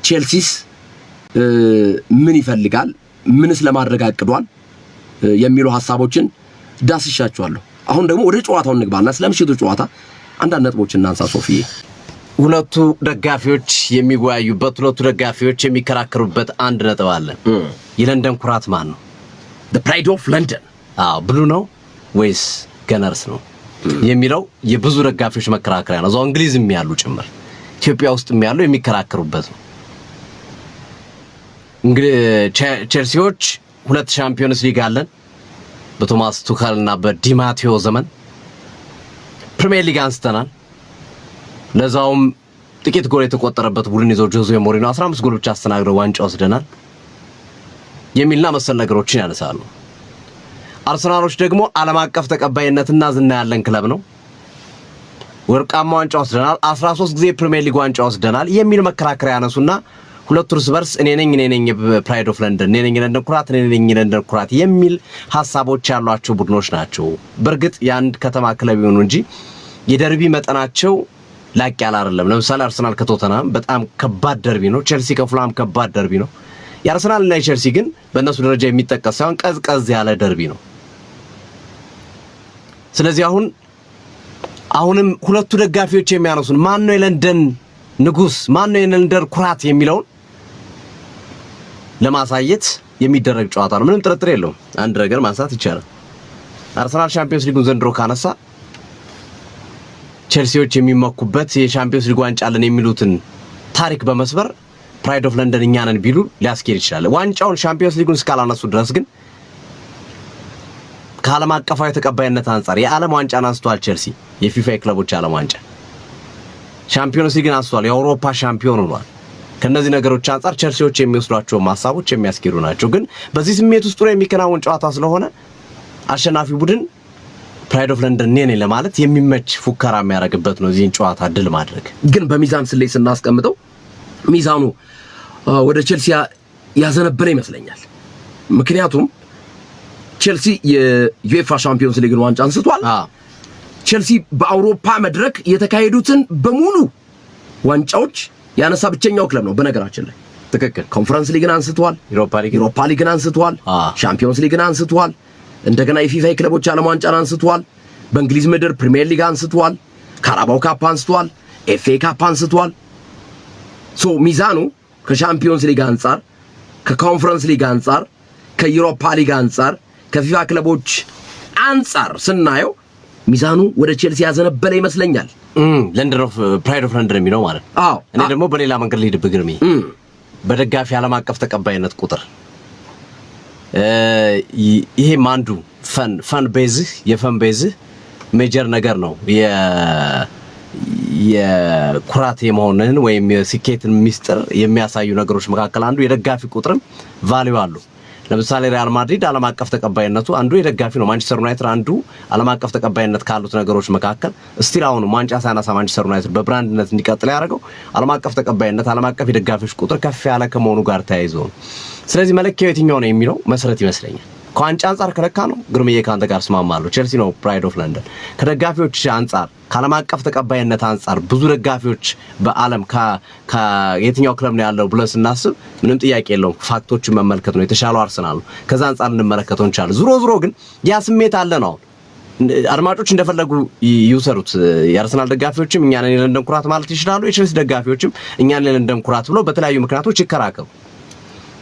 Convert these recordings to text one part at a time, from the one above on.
ቼልሲስ ምን ይፈልጋል ምንስ ለማድረግ አቅዷል የሚሉ ሐሳቦችን ዳስሻቸዋለሁ። አሁን ደግሞ ወደ ጨዋታው እንግባና ስለምሽቱ ጨዋታ አንዳንድ ነጥቦችን እናንሳ። ሶፊዬ ሁለቱ ደጋፊዎች የሚወያዩበት ሁለቱ ደጋፊዎች የሚከራከሩበት አንድ ነጥብ አለ። የለንደን ኩራት ማን ነው? the pride of London ብሉ ነው ወይስ ገነርስ ነው የሚለው የብዙ ደጋፊዎች መከራከሪያ ነው። እዛው እንግሊዝም ያሉ ጭምር ኢትዮጵያ ውስጥም ያሉ የሚከራከሩበት ነው። እንግዲህ ቼልሲዎች 2 ሻምፒዮንስ ሊግ አለን በቶማስ ቱኸልና በዲማቴዮ ዘመን። ፕሪሚየር ሊግ አንስተናል። ለዛውም ጥቂት ጎል የተቆጠረበት ቡድን ይዞ ጆዜ ሞሪኖ 15 ጎሎች አስተናግደው ዋንጫ ወስደናል የሚልና መሰል ነገሮችን ያነሳሉ። አርሰናሎች ደግሞ ዓለም አቀፍ ተቀባይነትና ዝና ያለን ክለብ ነው። ወርቃማ ዋንጫ ወስደናል፣ 13 ጊዜ ፕሪሚየር ሊግ ዋንጫ ወስደናል የሚል መከራከሪያ ያነሱና ሁለቱ እርስ በርስ እኔ ነኝ ፕራይድ ኦፍ ለንደን፣ እኔ ነኝ ለንደን ኩራት፣ እኔ ነኝ ለንደን ኩራት የሚል ሐሳቦች ያሏቸው ቡድኖች ናቸው። በርግጥ የአንድ ከተማ ክለብ ይሁኑ እንጂ የደርቢ መጠናቸው ላቅ ያለ አይደለም። ለምሳሌ አርሰናል ከቶተናም በጣም ከባድ ደርቢ ነው። ቼልሲ ከፉላም ከባድ ደርቢ ነው። የአርሰናልና የቼልሲ ግን በእነሱ ደረጃ የሚጠቀስ ሳይሆን ቀዝቀዝ ያለ ደርቢ ነው። ስለዚህ አሁንም ሁለቱ ደጋፊዎች የሚያነሱን ማን ነው የለንደን ንጉስ፣ ማን ነው የለንደን ኩራት የሚለውን ለማሳየት የሚደረግ ጨዋታ ነው። ምንም ጥርጥር የለውም። አንድ ነገር ማንሳት ይቻላል። አርሰናል ቻምፒየንስ ሊጉን ዘንድሮ ካነሳ ቼልሲዎች የሚመኩበት የቻምፒየንስ ሊግ ዋንጫ አለን የሚሉትን ታሪክ በመስበር ፕራይድ ኦፍ ለንደን እኛ ነን ቢሉ ሊያስኬድ ይችላል። ዋንጫውን ቻምፒየንስ ሊጉን እስካላነሱ ድረስ ግን ከዓለም አቀፋዊ ተቀባይነት አንፃር የዓለም ዋንጫን አንስቷል። ቼልሲ የፊፋ የክለቦች ዓለም ዋንጫ ቻምፒየንስ ሊግን አንስቷል። የአውሮፓ ሻምፒዮን ሆኗል። ከነዚህ ነገሮች አንፃር ቼልሲዎች የሚወስዷቸው ሐሳቦች የሚያስኬዱ ናቸው። ግን በዚህ ስሜት ውስጥ ነው የሚከናወን ጨዋታ ስለሆነ አሸናፊ ቡድን ፕራይድ ኦፍ ለንደን ነኝ ለማለት የሚመች ፉከራ የሚያደርግበት ነው እዚህን ጨዋታ ድል ማድረግ። ግን በሚዛን ስሌት ስናስቀምጠው ሚዛኑ ወደ ቼልሲ ያዘነበለ ይመስለኛል። ምክንያቱም ቼልሲ የዩኤፋ ሻምፒዮንስ ሊግን ዋንጫ አንስቷል። ቼልሲ በአውሮፓ መድረክ የተካሄዱትን በሙሉ ዋንጫዎች ያነሳ ብቸኛው ክለብ ነው በነገራችን ላይ። ትክክል። ኮንፈረንስ ሊግን አንስቷል፣ ዩሮፓ ሊግን አንስቷል፣ ሻምፒዮንስ ሊግን አንስቷል፣ እንደገና የፊፋ ክለቦች ዓለም ዋንጫን አንስቷል፣ በእንግሊዝ ምድር ፕሪሚየር ሊግ አንስቷል፣ ካራባው ካፕ አንስቷል፣ ኤፍኤ ካፕ አንስቷል። ሶ ሚዛኑ ከሻምፒዮንስ ሊግ አንፃር፣ ከኮንፈረንስ ሊግ አንፃር፣ ከዩሮፓ ሊግ አንፃር፣ ከፊፋ ክለቦች አንፃር ስናየው ሚዛኑ ወደ ቼልሲ ያዘነበለ ይመስለኛል። ለንደን ኦፍ ፕራይድ ኦፍ ለንደን የሚለው ማለት ነው። እኔ ደግሞ በሌላ መንገድ ልሂድ ብግርሚ በደጋፊ ዓለም አቀፍ ተቀባይነት ቁጥር ይሄ ማንዱ ፈን ቤዝህ የፈን ቤዝህ ሜጀር ነገር ነው። የኩራት የመሆንን ወይም የስኬትን ሚስጥር የሚያሳዩ ነገሮች መካከል አንዱ የደጋፊ ቁጥርም ቫልዩ አሉ። ለምሳሌ ሪያል ማድሪድ ዓለም አቀፍ ተቀባይነቱ አንዱ የደጋፊ ነው። ማንቸስተር ዩናይትድ አንዱ ዓለም አቀፍ ተቀባይነት ካሉት ነገሮች መካከል ስቲል አሁን ዋንጫ ሳያነሳ ማንቸስተር ዩናይትድ በብራንድነት እንዲቀጥል ያደረገው ዓለም አቀፍ ተቀባይነት፣ ዓለም አቀፍ የደጋፊዎች ቁጥር ከፍ ያለ ከመሆኑ ጋር ተያይዞ ነው። ስለዚህ መለኪያው የትኛው ነው የሚለው መሰረት ይመስለኛል። ከዋንጫ አንፃር ከለካ ነው ግርምዬ ካንተ ጋር ስማማለሁ። ቼልሲ ነው ፕራይድ ኦፍ ለንደን። ከደጋፊዎች አንፃር ከዓለም አቀፍ ተቀባይነት አንፃር ብዙ ደጋፊዎች በዓለም ከየትኛው ክለብ ነው ያለው ብለን ስናስብ ምንም ጥያቄ የለውም ፋክቶችን መመልከት ነው የተሻለው አርሰናል ነው። ከዛ አንፃር እንመለከተው እንችላለን። ዙሮ ግን ያ ስሜት አለ ነው። አድማጮች እንደፈለጉ ይውሰዱት። የአርሰናል ደጋፊዎችም እኛ ነን የለንደን ኩራት ማለት ይችላሉ። የቼልሲ ደጋፊዎችም እኛ ነን የለንደን ኩራት ብለው በተለያዩ ምክንያቶች ይከራከሩ።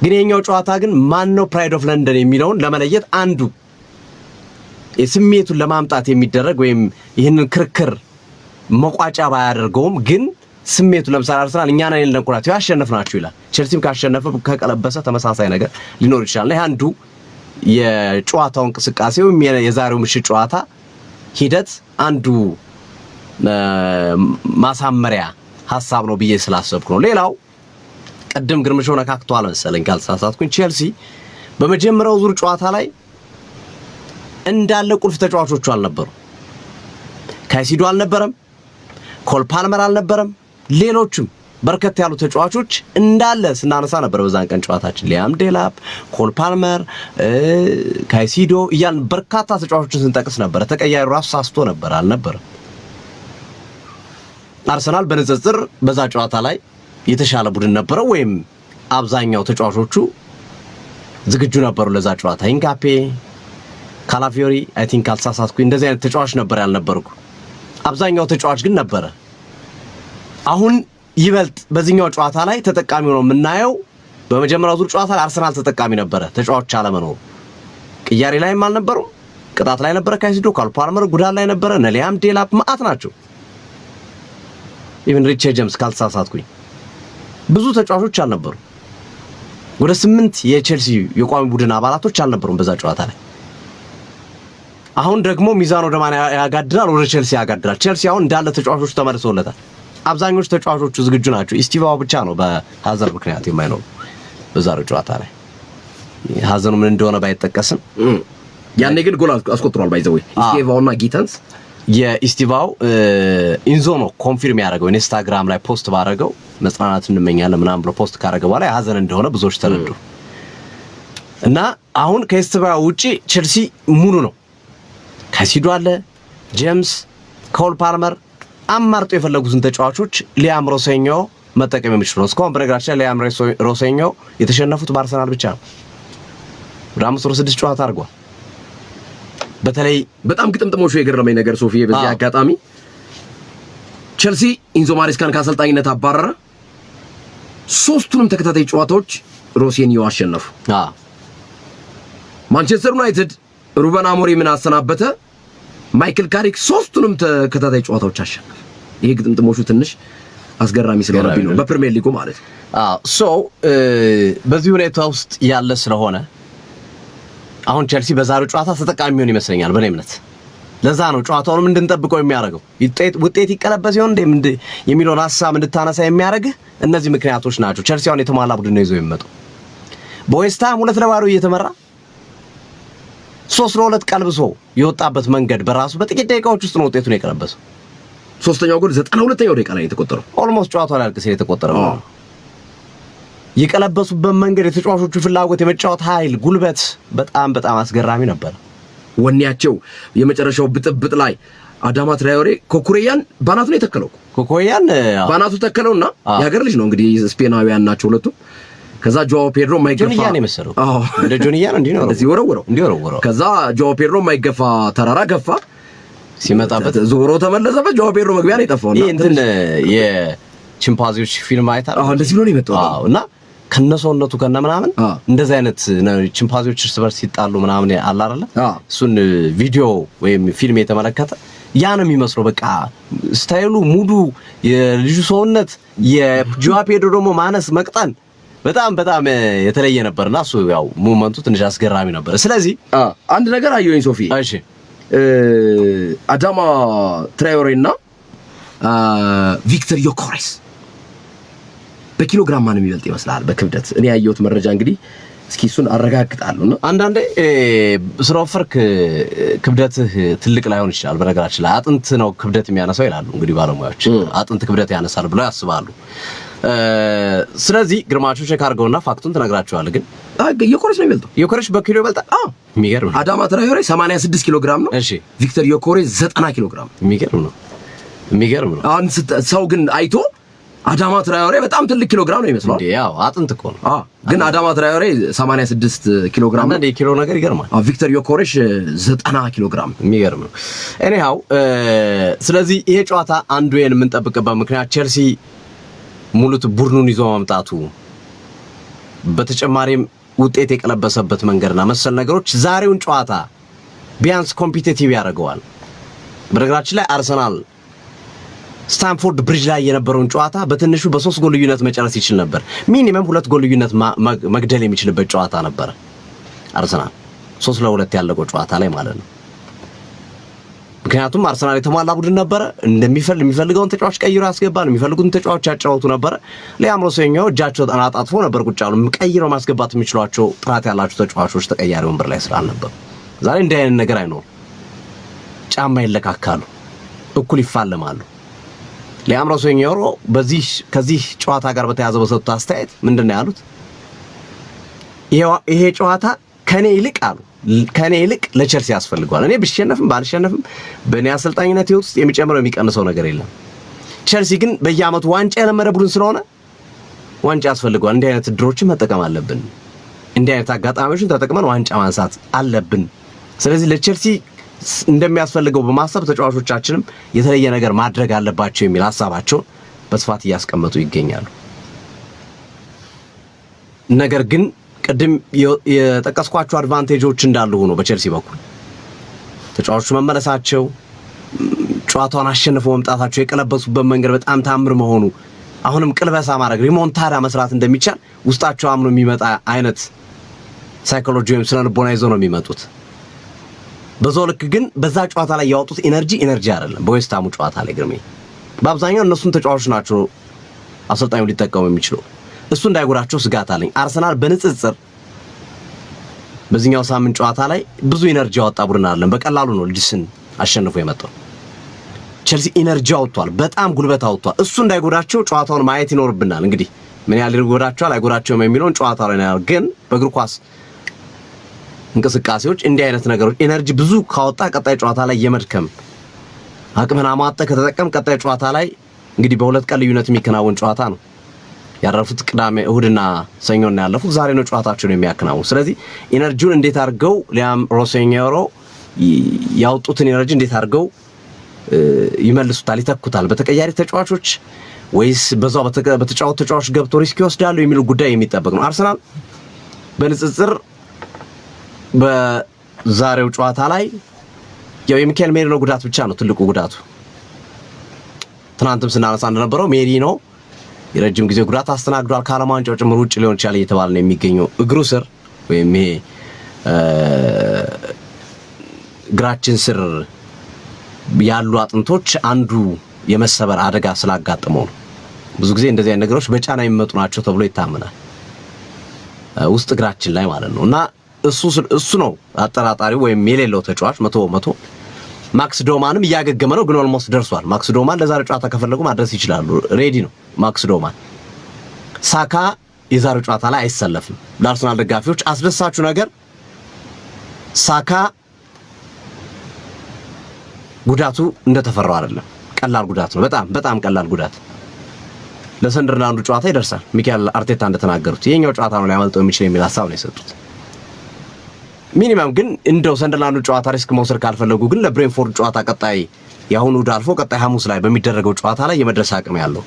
ግን የኛው ጨዋታ ግን ማን ነው ፕራይድ ኦፍ ለንደን የሚለውን ለመለየት አንዱ የስሜቱን ለማምጣት የሚደረግ ወይም ይህንን ክርክር መቋጫ ባያደርገውም ግን ስሜቱ ለምሳሌ አርሰናል እኛ ነን የለንደን ኩራት ያሸነፍናችሁ ይላል። ቼልሲም ካሸነፈ ከቀለበሰ ተመሳሳይ ነገር ሊኖር ይችላል። ይሄ አንዱ የጨዋታው እንቅስቃሴው የዛሬው ምሽት ጨዋታ ሂደት አንዱ ማሳመሪያ ሐሳብ ነው ብዬ ስላሰብኩ ነው። ሌላው ቀደም ግርምሾ ነካክቷል መሰለኝ ካልተሳሳትኩኝ ቼልሲ በመጀመሪያው ዙር ጨዋታ ላይ እንዳለ ቁልፍ ተጫዋቾቹ አልነበሩ። ካይሲዶ አልነበረም፣ ኮል ፓልመር አልነበረም፣ ሌሎችም በርከት ያሉ ተጫዋቾች እንዳለ ስናነሳ ነበር በዛን ቀን ጨዋታችን። ሊያም ዴላፕ፣ ኮል ፓልመር፣ ካይሲዶ እያልን በርካታ ተጫዋቾችን ስንጠቅስ ነበር። ተቀያሪ ራሱ ሳስቶ ነበር አልነበረም። አርሰናል በንጽጽር በዛ ጨዋታ ላይ የተሻለ ቡድን ነበረ ወይም አብዛኛው ተጫዋቾቹ ዝግጁ ነበሩ ለዛ ጨዋታ? ኢንካፔ፣ ካላፊዮሪ አይ ቲንክ አልሳሳትኩኝ እንደዚህ አይነት ተጫዋች ነበር ያልነበርኩ። አብዛኛው ተጫዋች ግን ነበረ። አሁን ይበልጥ በዚህኛው ጨዋታ ላይ ተጠቃሚ ነው የምናየው። በመጀመሪያው ዙር ጨዋታ ላይ አርሰናል ተጠቃሚ ነበረ። ተጫዋቾች አለመኖሩ ቅያሬ ላይም አልነበሩም። ቅጣት ላይ ነበረ ካይሲዶ፣ ካልፓልመር ጉዳት ላይ ነበረ። ነሊያም ዴላፕ ማአት ናቸው። ኢቭን ሪቼ ጀምስ ካልተሳሳትኩኝ ብዙ ተጫዋቾች አልነበሩ። ወደ 8 የቼልሲ የቋሚ ቡድን አባላቶች አልነበሩም በዛ ጨዋታ ላይ። አሁን ደግሞ ሚዛን ወደ ማን ያጋድላል? ወደ ቼልሲ ያጋድላል። ቼልሲ አሁን እንዳለ ተጫዋቾቹ ተመልሰውለታል። አብዛኞቹ ተጫዋቾቹ ዝግጁ ናቸው። ኢስቲቫው ብቻ ነው በሀዘን ምክንያት የማይኖር በዛሬው ጨዋታ ላይ። ሀዘኑ ምን እንደሆነ ባይጠቀስም ያኔ ግን ጎል አስቆጥሯል። ባይዘው ኢስቲቫውና ጊተንስ የኢስቲቫው ኢንዞ ነው ኮንፊርም ያደረገው። ኢንስታግራም ላይ ፖስት ባደረገው መጽናናት እንመኛለን ምናምን ብሎ ፖስት ካደረገ በኋላ ሀዘን እንደሆነ ብዙዎች ተረዱ እና አሁን ከኢስቲቫው ውጪ ቼልሲ ሙሉ ነው። ካይሲዶ አለ፣ ጄምስ፣ ኮል ፓልመር አማርጦ የፈለጉትን ተጫዋቾች ሊያም ሮሴኞ መጠቀም የሚችሉ ነው። እስካሁን በነገራችን ላይ ሊያም ሮሴኞ የተሸነፉት በአርሰናል ብቻ ነው። ወደ 5-6 ጨዋታ አድርጓል። በተለይ በጣም ግጥምጥሞሹ የገረመኝ ነገር ሶፊዬ በዚህ አጋጣሚ ቼልሲ ኢንዞ ማሬስካን ከአሰልጣኝነት አባረረ። 3ቱንም ተከታታይ ጨዋታዎች ሮሴኞ አሸነፉ። ማንቸስተር ዩናይትድ ሩበን አሞሪምን አሰናበተ። ማይክል ካሪክ 3ቱንም ተከታታይ ጨዋታዎች አሸነፈ። ይሄ ግጥምጥሞሹ ትንሽ አስገራሚ ስለሆነብኝ ነው በፕሪሚየር ሊጉ ማለት ነው። በዚህ ሁኔታ ውስጥ ያለ ስለሆነ አሁን ቼልሲ በዛሬው ጨዋታ ተጠቃሚ ሆነ ይመስለኛል በኔ እምነት። ለዛ ነው ጨዋታውንም እንድንጠብቀው የሚያደርገው። ውጤት ይቀለበስ ይሆን እንደ የሚለውን ሐሳብ እንድታነሳ የሚያደርግ እነዚህ ምክንያቶች ናቸው። ቼልሲ አሁን የተሟላ ቡድን ነው ይዞ የሚመጣው። በዌስትሃም 2-0 እየተመራ 3-2 ቀልብሶ የወጣበት መንገድ በራሱ በጥቂት ደቂቃዎች ውስጥ ነው ውጤቱን የቀለበሰው። ሶስተኛው ጎል 92ኛው ደቂቃ ላይ የተቆጠረው። ኦልሞስት ጨዋታው ላይ አልቀሰ የተቆጠረው የቀለበሱበት መንገድ፣ የተጫዋቾቹ ፍላጎት፣ የመጫወት ኃይል፣ ጉልበት በጣም በጣም አስገራሚ ነበር። ወኔያቸው የመጨረሻው ብጥብጥ ላይ አዳማ ትራዮሬ ኮኩሬያን ባናቱ ነው የተከለው። ኮኩሬያን ባናቱ ተከለውና የሀገር ልጅ ነው እንግዲህ ስፔናዊያን ናቸው ሁለቱ። ከዛ ጆአው ፔድሮ ማይገፋ ጆንያ ነው የመሰለው። እንደ ጆንያ ነው እንደዚህ ወረወረው። ከዛ ጆአው ፔድሮ ማይገፋ ተራራ ገፋ። ሲመጣበት ዞሮ ተመለሰበት። ጆአው ፔድሮ መግቢያ ነው የጠፋውና ይሄ እንትን የቺምፓንዚዎች ፊልም አይታል። እንደዚህ ብሎ ነው የመጣው እና ከነሰውነቱ ከነምናምን እንደዚህ አይነት ቺምፓንዚዎች እርስ በርስ ሲጣሉ ምናምን አለ አይደለ? እሱን ቪዲዮ ወይም ፊልም የተመለከተ ያ ነው የሚመስለው። በቃ ስታይሉ፣ ሙዱ፣ የልጁ ሰውነት፣ የጆአው ፔድሮ ደግሞ ማነስ መቅጠን በጣም በጣም የተለየ ነበርና እሱ ያው ሙቭመንቱ ትንሽ አስገራሚ ነበር። ስለዚህ አንድ ነገር አየሁኝ ሶፊ። እሺ አዳማ ትራዮሬና ቪክተር ዮኬሬስ በኪሎግራም ማን የሚበልጥ ይመስላል በክብደት? እኔ ያየሁት መረጃ እንግዲህ እስኪ እሱን አረጋግጣለሁና አንዳንዴ ስለወፈርክ ክብደትህ ትልቅ ላይሆን ይችላል። በነገራችን ላይ አጥንት ነው ክብደት የሚያነሳው ይላሉ እንግዲህ ባለሙያዎች። አጥንት ክብደት ያነሳል ብለው ያስባሉ። ስለዚህ ግርማቸው ቼክ አድርገውና ፋክቱን ትነግራቸዋለህ። ግን ዮኬሬስ ነው የሚበልጠው። ዮኬሬስ በኪሎ ይበልጣል። የሚገርም ነው። አዳማ ትራዮሬ 86 ኪሎ ግራም ነው። እሺ ቪክተር ዮኬሬስ 90 ኪሎ ግራም። የሚገርም ነው። አሁን ሰው ግን አይቶ አዳማ ትራዮሬ በጣም ትልቅ ኪሎ ግራም ነው ይመስላል። ያው አጥንት እኮ ነው። ግን አዳማ ትራዮሬ 86 ኪሎ ግራም ነው። ኪሎ ነገር ይገርማል። ቪክተር ዮኬሬስ 90 ኪሎ ግራም። የሚገርም ነው። ኤኒሃው ስለዚህ ይሄ ጨዋታ አንዱ የምንጠብቅበት ምክንያት ቼልሲ ሙሉት ቡድኑን ይዞ ማምጣቱ፣ በተጨማሪም ውጤት የቀለበሰበት መንገድና መሰል ነገሮች ዛሬውን ጨዋታ ቢያንስ ኮምፒቲቲቭ ያደርገዋል። በነገራችን ላይ አርሰናል ስታንፎርድ ብሪጅ ላይ የነበረውን ጨዋታ በትንሹ በ3 ጎል ልዩነት መጨረስ ይችል ነበር። ሚኒመም 2 ጎል ልዩነት መግደል የሚችልበት ጨዋታ ነበር። አርሰናል 3-2 ያለቀው ጨዋታ ላይ ማለት ነው። ምክንያቱም አርሰናል የተሟላ ቡድን ነበረ። የሚፈልገውን ተጫዋች ቀይሮ ያስገባል፣ የሚፈልጉትን ተጫዋች ያጫወቱ ነበረ። ሊያም ሮሴኞ እጃቸው አጣጥፎ ነበር ቁጭ ያሉ። ቀይረው ማስገባት የሚችሏቸው ጥራት ያላቸው ተጫዋቾች ተቀያሪ ወንበር ላይ ስላልነበሩ ዛሬ እንዲህ አይነት ነገር አይኖርም። ጫማ ይለካካሉ፣ እኩል ይፋለማሉ። ሊያም ሮሴኞ ከዚህ ጨዋታ ጋር በተያያዘ በሰጡት አስተያየት ምንድን ነው ያሉት? ይሄ ጨዋታ ከኔ ይልቅ ለቼልሲ ያስፈልገዋል። እኔ ብሸነፍም ባልሸነፍም በእኔ አሰልጣኝነት ህይወት ውስጥ የሚጨምረው የሚቀንሰው ነገር የለም። ቼልሲ ግን በየአመቱ ዋንጫ የለመደ ቡድን ስለሆነ ዋንጫ ያስፈልገዋል። እንዲህ አይነት ድሮችን መጠቀም አለብን። እንዲህ አይነት አጋጣሚዎችን ተጠቅመን ዋንጫ ማንሳት አለብን። ስለዚህ ለቼልሲ እንደሚያስፈልገው በማሰብ ተጫዋቾቻችንም የተለየ ነገር ማድረግ አለባቸው የሚል ሐሳባቸውን በስፋት እያስቀመጡ ይገኛሉ። ነገር ግን ቅድም የጠቀስኳቸው አድቫንቴጆች እንዳሉ ሆኖ በቼልሲ በኩል ተጫዋቾቹ መመለሳቸው፣ ጨዋታውን አሸንፈው መምጣታቸው፣ የቀለበሱበት መንገድ በጣም ታምር መሆኑ፣ አሁንም ቅልበሳ ማድረግ ሪሞንታዳ መስራት እንደሚቻል ውስጣቸው አምኖ የሚመጣ አይነት ሳይኮሎጂ ወይም ስነ ልቦና ይዘው ነው የሚመጡት። በዛው ልክ ግን በዛ ጨዋታ ላይ ያወጡት ኢነርጂ አይደለም። በዌስትሃሙ ጨዋታ ላይ ግርሜ በአብዛኛው እነሱን ተጫዋቾች ናቸው አሰልጣኙ ሊጠቀሙ የሚችለው። እሱ እንዳይጎዳቸው ስጋት አለኝ። አርሰናል በንጽጽር በዚህኛው ሳምንት ጨዋታ ላይ ብዙ ኢነርጂ ያወጣ ቡድን አይደለም። በቀላሉ ነው ሊድስን አሸንፎ የመጣው። ቼልሲ ኢነርጂ አውጥቷል፣ በጣም ጉልበት አውጥቷል። እሱ እንዳይጎዳቸው ጨዋታውን ማየት ይኖርብናል። እንግዲህ ምን ያህል ይጎዳቸዋል አይጎዳቸውም የሚለውን ጨዋታው ላይ ነው። ግን በእግር ኳስ እንቅስቃሴዎች እንዲህ አይነት ነገሮች ኢነርጂ ብዙ ካወጣ ቀጣይ ጨዋታ ላይ የመድከም አቅምን አሟጠ ከተጠቀም ቀጣይ ጨዋታ ላይ እንግዲህ በሁለት ቀን ልዩነት የሚከናወን ጨዋታ ነው። ያረፉት ቅዳሜ እሁድና ሰኞና ያለፉት ዛሬ ነው ጨዋታቸውን የሚያከናውኑ። ስለዚህ ኢነርጂውን እንዴት አድርገው ሊያም ሮሴኞሮ ያወጡትን ኢነርጂ እንዴት አድርገው ይመልሱታል፣ ይተኩታል በተቀያሪ ተጫዋቾች ወይስ በዛው በተጫወቱ ተጫዋቾች ገብቶ ሪስክ ይወስዳሉ የሚሉ ጉዳይ የሚጠበቅ ነው። አርሰናል በንጽጽር በዛሬው ጨዋታ ላይ ያው የሚካኤል ሜሪኖ ጉዳት ብቻ ነው ትልቁ ጉዳቱ። ትናንትም ስናነሳ እንደነበረው ሜሪኖ የረጅም ጊዜ ጉዳት አስተናግዷል። ከዓለም ዋንጫው ጭምር ውጭ ሊሆን ይችላል እየተባለ ነው የሚገኘው። እግሩ ስር ወይም ይሄ እግራችን ስር ያሉ አጥንቶች አንዱ የመሰበር አደጋ ስላጋጠመው ነው። ብዙ ጊዜ እንደዚህ አይነት ነገሮች በጫና የሚመጡ ናቸው ተብሎ ይታመናል፣ ውስጥ እግራችን ላይ ማለት ነው። እና እሱ ነው አጠራጣሪው ወይም የሌለው ተጫዋች 100%። ማክስ ዶማንም እያገገመ ነው፣ ግን ኦልሞስት ደርሷል። ማክስ ዶማን ለዛሬ ጨዋታ ከፈለጉ ማድረስ ይችላሉ፣ ሬዲ ነው ማክስ ዶማን። ሳካ የዛሬው ጨዋታ ላይ አይሰለፍም። ለአርሰናል ደጋፊዎች አስደሳቹ ነገር ሳካ ጉዳቱ እንደተፈራው አይደለም። ቀላል ጉዳት ነው፣ በጣም ቀላል ጉዳት። ለሰንደርላንዱ ጨዋታ ይደርሳል። ሚካኤል አርቴታ እንደተናገሩት የኛው ጨዋታ ነው ሊያመልጠው የሚችል የሚል ሐሳብ ነው የሰጡት። ሚኒመም ግን እንደው ሰንደርላንዱ ጨዋታ ሪስክ መውሰድ ካልፈለጉ ግን ለብሬንፎርድ ጨዋታ ቀጣይ ያሁኑ ዳልፎ ቀጣይ ሐሙስ ላይ በሚደረገው ጨዋታ ላይ የመድረስ አቅም ያለው።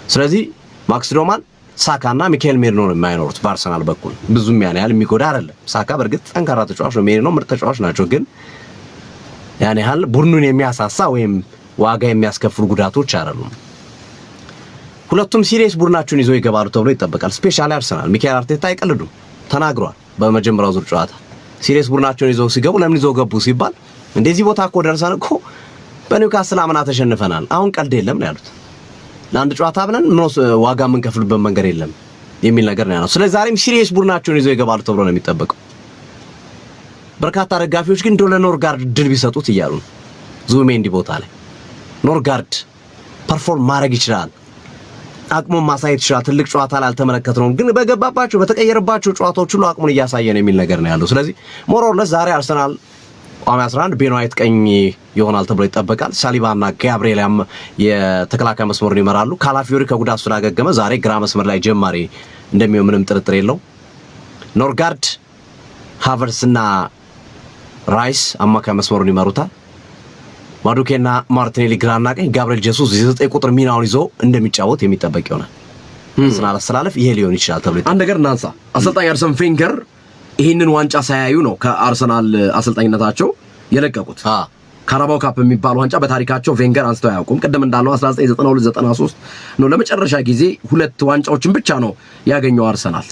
ስለዚህ ማክስ ዶማን፣ ሳካና ሚካኤል ሜሪኖ ነው የማይኖሩት በአርሰናል በኩል። ብዙም ያን ያህል የሚጎዳ አይደለም። ሳካ በእርግጥ ጠንካራ ተጫዋች ነው፣ ሜሪኖ ምርጥ ተጫዋች ናቸው። ግን ያን ያህል ቡድኑን የሚያሳሳ ወይም ዋጋ የሚያስከፍሉ ጉዳቶች አይደሉም። ሁለቱም ሲሪየስ ቡድናቸውን ይዘው ይገባሉ ተብሎ ይጠበቃል። ስፔሻሊ አርሰናል ሚካኤል አርቴታ አይቀልዱም ተናግሯል። በመጀመሪያው ዙር ጨዋታ ሲሪየስ ቡድናቸውን ይዘው ሲገቡ ለምን ይዘው ገቡ ሲባል እንደዚህ ቦታ እኮ ደርሰን እኮ በኒውካስል አምና ተሸንፈናል፣ አሁን ቀልድ የለም ነው ያሉት። ለአንድ ጨዋታ ብለን ምን ዋጋ የምንከፍልበት መንገድ የለም የሚል ነገር ነው ያለው። ስለዚህ ዛሬም ሲሪየስ ቡድናቸውን ይዘው ይገባሉ ተብሎ ነው የሚጠበቀው። በርካታ ደጋፊዎች ግን እንደው ለኖርጋርድ ድል ቢሰጡት እያሉ ነው። ዙሜንዲ ቦታ ላይ ኖርጋርድ ፐርፎርም ማድረግ ይችላል፣ አቅሙን ማሳየት ይችላል። ትልቅ ጨዋታ ላይ አልተመለከትነውም፣ ግን በገባባቸው በተቀየረባቸው ጨዋታዎች ሁሉ አቅሙን እያሳየ ነው የሚል ነገር ነው ያለው። ስለዚህ ሞሮለስ ዛሬ አርሰናል ቋሚ 11 ቤን ዋይት ቀኝ ይሆናል ተብሎ ይጠበቃል። ሳሊባና ጋብሪኤል የተከላካይ መስመሩን ይመራሉ። ካላፊዮሪ ከጉዳት ስላገገመ ዛሬ ግራ መስመር ላይ ጀማሪ እንደሚሆን ምንም ጥርጥር የለው። ኖርጋርድ፣ ሃቨርትስና ራይስ አማካይ መስመሩን ይመሩታል። ማዱኬና ማርቲኔሊ ግራና ቀኝ፣ ጋብሪኤል ጄሱስ የ9 ቁጥር ሚናውን ይዞ እንደሚጫወት የሚጠበቅ ይሆናል። አርሰናል አስተላለፍ ይሄ ሊሆን ይችላል ተብሎ አንድ ነገር እናንሳ። አሰልጣኝ አርሰን ቬንገር ይህንን ዋንጫ ሳያዩ ነው ከአርሰናል አሰልጣኝነታቸው የለቀቁት። ካራባው ካፕ የሚባል ዋንጫ በታሪካቸው ቬንገር አንስተው አያውቁም። ቅድም እንዳለው 1992-93 ነው ለመጨረሻ ጊዜ ሁለት ዋንጫዎችን ብቻ ነው ያገኘው አርሰናል።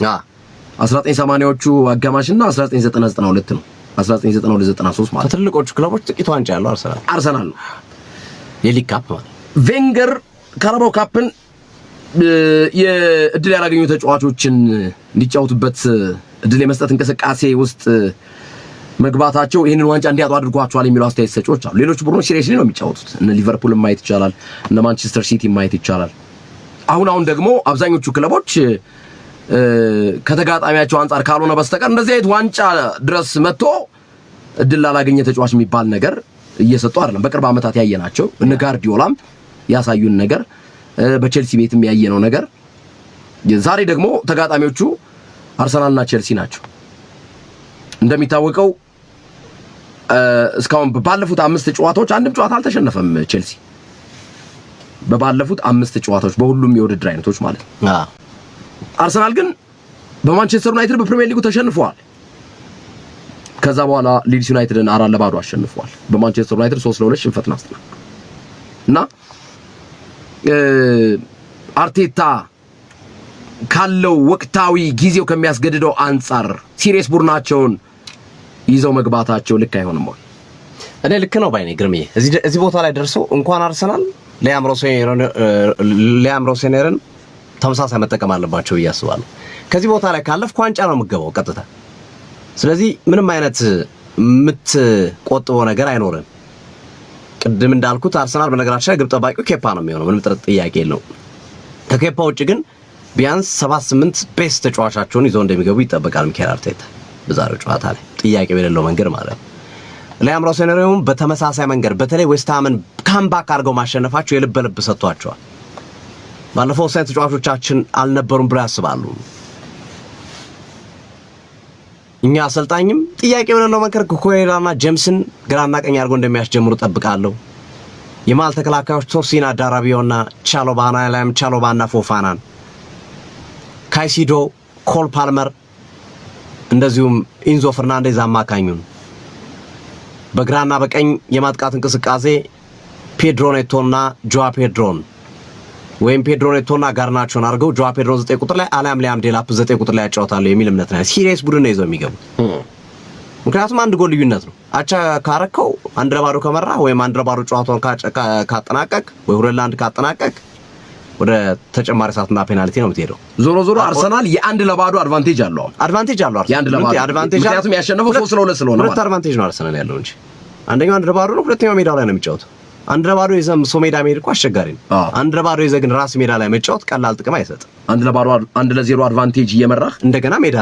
1980ዎቹ አጋማሽና 1992 ነው። 1992-93 ማለት ከትልቆቹ ክለቦች ጥቂት ዋንጫ ያለው አርሰናል ነው። የሊግ ካፕ ማለት ቬንገር ካራባው ካፕን የእድል ያላገኙ ተጫዋቾችን እንዲጫወቱበት እድል የመስጠት እንቅስቃሴ ውስጥ መግባታቸው ይህንን ዋንጫ እንዲያጡ አድርጓቸዋል የሚሉ አስተያየት ሰጪዎች አሉ። ሌሎች ቡድኖች ሲሪየስሊ ነው የሚጫወቱት። እነ ሊቨርፑልን ማየት ይቻላል፣ እነ ማንቸስተር ሲቲ ማየት ይቻላል። አሁን ደግሞ አብዛኞቹ ክለቦች ከተጋጣሚያቸው አንጻር ካልሆነ በስተቀር እንደዚህ አይነት ዋንጫ ድረስ መጥቶ እድል ላላገኘ ተጫዋች የሚባል ነገር እየሰጡ አይደለም። በቅርብ ዓመታት ያየናቸው እነ ጋርዲዮላም ያሳዩን ነገር፣ በቼልሲ ቤትም ያየነው ነገር ዛሬ ደግሞ ተጋጣሚዎቹ አርሰናልና ቼልሲ ናቸው። እንደሚታወቀው እስካሁን ባለፉት 5 ጨዋታዎች አንድም ጨዋታ አልተሸነፈም ቼልሲ በባለፉት 5 ጨዋታዎች በሁሉም የውድድር አይነቶች ማለት ነው። አርሰናል ግን በማንቸስተር ዩናይትድ በፕሪሚየር ሊጉ ተሸንፈዋል። ከዛ በኋላ ሊድስ ዩናይትድን 4-2 አሸንፈዋል። በማንቸስተር ዩናይትድ 3-2 ሽንፈትን አስተናግደዋል እና አርቴታ ካለው ወቅታዊ ጊዜው ከሚያስገድደው አንፃር ሲሪየስ ቡድናቸውን ይዘው መግባታቸው ልክ አይሆንም ወይ? እኔ ልክ ነው ባይኔ ግርምዬ። እዚህ ቦታ ላይ ደርሶ እንኳን አርሰናል ሊያም ሮሴኔርን ተመሳሳይ መጠቀም አለባቸው ብዬ አስባለሁ። ከዚህ ቦታ ላይ ካለፍኩ ዋንጫ ነው የምገባው ቀጥታ። ስለዚህ ምንም አይነት የምትቆጥበው ነገር አይኖርም። ቅድም እንዳልኩት አርሰናል በነገራችን ላይ ግብ ጠባቂው ኬፓ ነው የሚሆነው፣ ምንም ጥያቄ የለውም። ከኬፓ ውጭ ግን ቢያንስ 7-8 ቤስት ተጫዋቾቻቸውን ይዘው እንደሚገቡ ይጠበቃል ሚኬል አርቴታ በዛሬው ጨዋታ ላይ ጥያቄ የሌለው መንገድ ማለት ነው። ሊያም ሮሴኔሪውም በተመሳሳይ መንገድ በተለይ ዌስትሃምን ካምባክ አድርገው ማሸነፋቸው የልብ ልብ ሰጥቷቸዋል። ባለፈው ሳይንት ተጫዋቾቻችን አልነበሩም ብለው ያስባሉ። እኛ አሰልጣኝም ጥያቄ የሌለው መንገድ ኮኮሬላና ጄምስን ግራና ቀኝ አድርገው እንደሚያስጀምሩ ጠብቃለሁ። የማል ተከላካዮች ቶርሲና ዳራቢዮና ቻሎባና ፎፋናን፣ ካይሲዶ፣ ኮል ፓልመር እንደዚሁም ኢንዞ ፈርናንዴዝ አማካኙን፣ በግራና በቀኝ የማጥቃት እንቅስቃሴ ፔድሮ ኔቶና ጆዋ ፔድሮን ወይም ፔድሮ ኔቶና ጋርናቾን አድርገው ጆዋ ፔድሮ 9 ቁጥር ላይ አሊያም ሊያም ዴላፕ 9 ቁጥር ላይ ያጫወታሉ የሚል እምነት ነው። ሲሪየስ ቡድን ነው ይዘው የሚገቡት። ምክንያቱም አንድ ጎል ልዩነት ነው። አቻ ካረከው 1-0 ከመራ ወይም 1-0 ጨዋታውን ካጠናቀቅ ወይ 2-1 ካጠናቀቅ ወደ ተጨማሪ ሰዓትና ፔናልቲ ነው የምትሄደው። ዞሮ አርሰናል የ1-0 አድቫንቴጅ አለው። አርሰናል ምክንያቱም ያሸነፈው 3-2 ስለሆነ ሁለት አድቫንቴጅ ነው አርሰናል ያለው እንጂ አንደኛው 1-0 ነው፣ ሁለተኛው ሜዳው ላይ ነው የሚጫወተው። 1-0 ይዘም ሶ ሜዳ መሄድ እኮ አስቸጋሪ ነው። 1-0 ይዘ ግን ራስ ሜዳ ላይ መጫወት ቀላል ጥቅም አይሰጥም። 1-0 አድቫንቴጅ እየመራህ እንደገና ሜዳ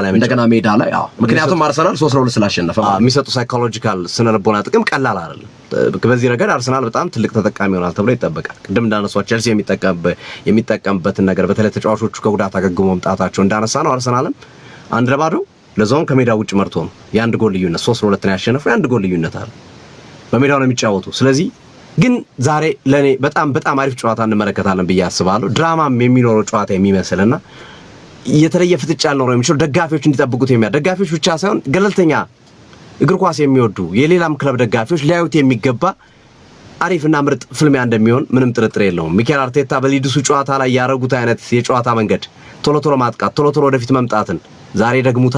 ላይ ምክንያቱም አርሰናል 3-2 ስላሸነፈ የሚሰጡ ሳይኮሎጂካል ስነልቦና ጥቅም ቀላል አይደለም። በዚህ ረገድ አርሰናል በጣም ትልቅ ተጠቃሚ ይሆናል ተብሎ ይጠበቃል። ቅድም እንዳነሳው ቼልሲ የሚጠቀምበትን ነገር በተለይ ተጫዋቾቹ ከጉዳት አገግሞ መምጣታቸው እንዳነሳ ነው። አርሰናልም 1-0 ለዛውም ከሜዳ ውጭ መርቶ ነው የአንድ ጎል ልዩነት 3-2 ነው ያሸነፈው። የአንድ ጎል ልዩነት አለ። በሜዳው ነው የሚጫወቱ። ስለዚህ ግን ዛሬ ለኔ በጣም አሪፍ ጨዋታ እንመለከታለን ብዬ አስባለሁ። ድራማም የሚኖረው ጨዋታ የሚመስልና የተለየ ፍጥጫ ያልኖረው የሚችል ደጋፊዎች እንዲጠብቁት ደጋፊዎች ብቻ ሳይሆን ገለልተኛ እግር ኳስ የሚወዱ የሌላም ክለብ ደጋፊዎች ሊያዩት የሚገባ አሪፍና ምርጥ ፍልሚያ እንደሚሆን ምንም ጥርጥር የለውም። ሚኬል አርቴታ በሊድሱ ጨዋታ ላይ ያረጉት አይነት የጨዋታ መንገድ ቶሎ ማጥቃት፣ ቶሎ ወደፊት መምጣትን ዛሬ ደግሙታ።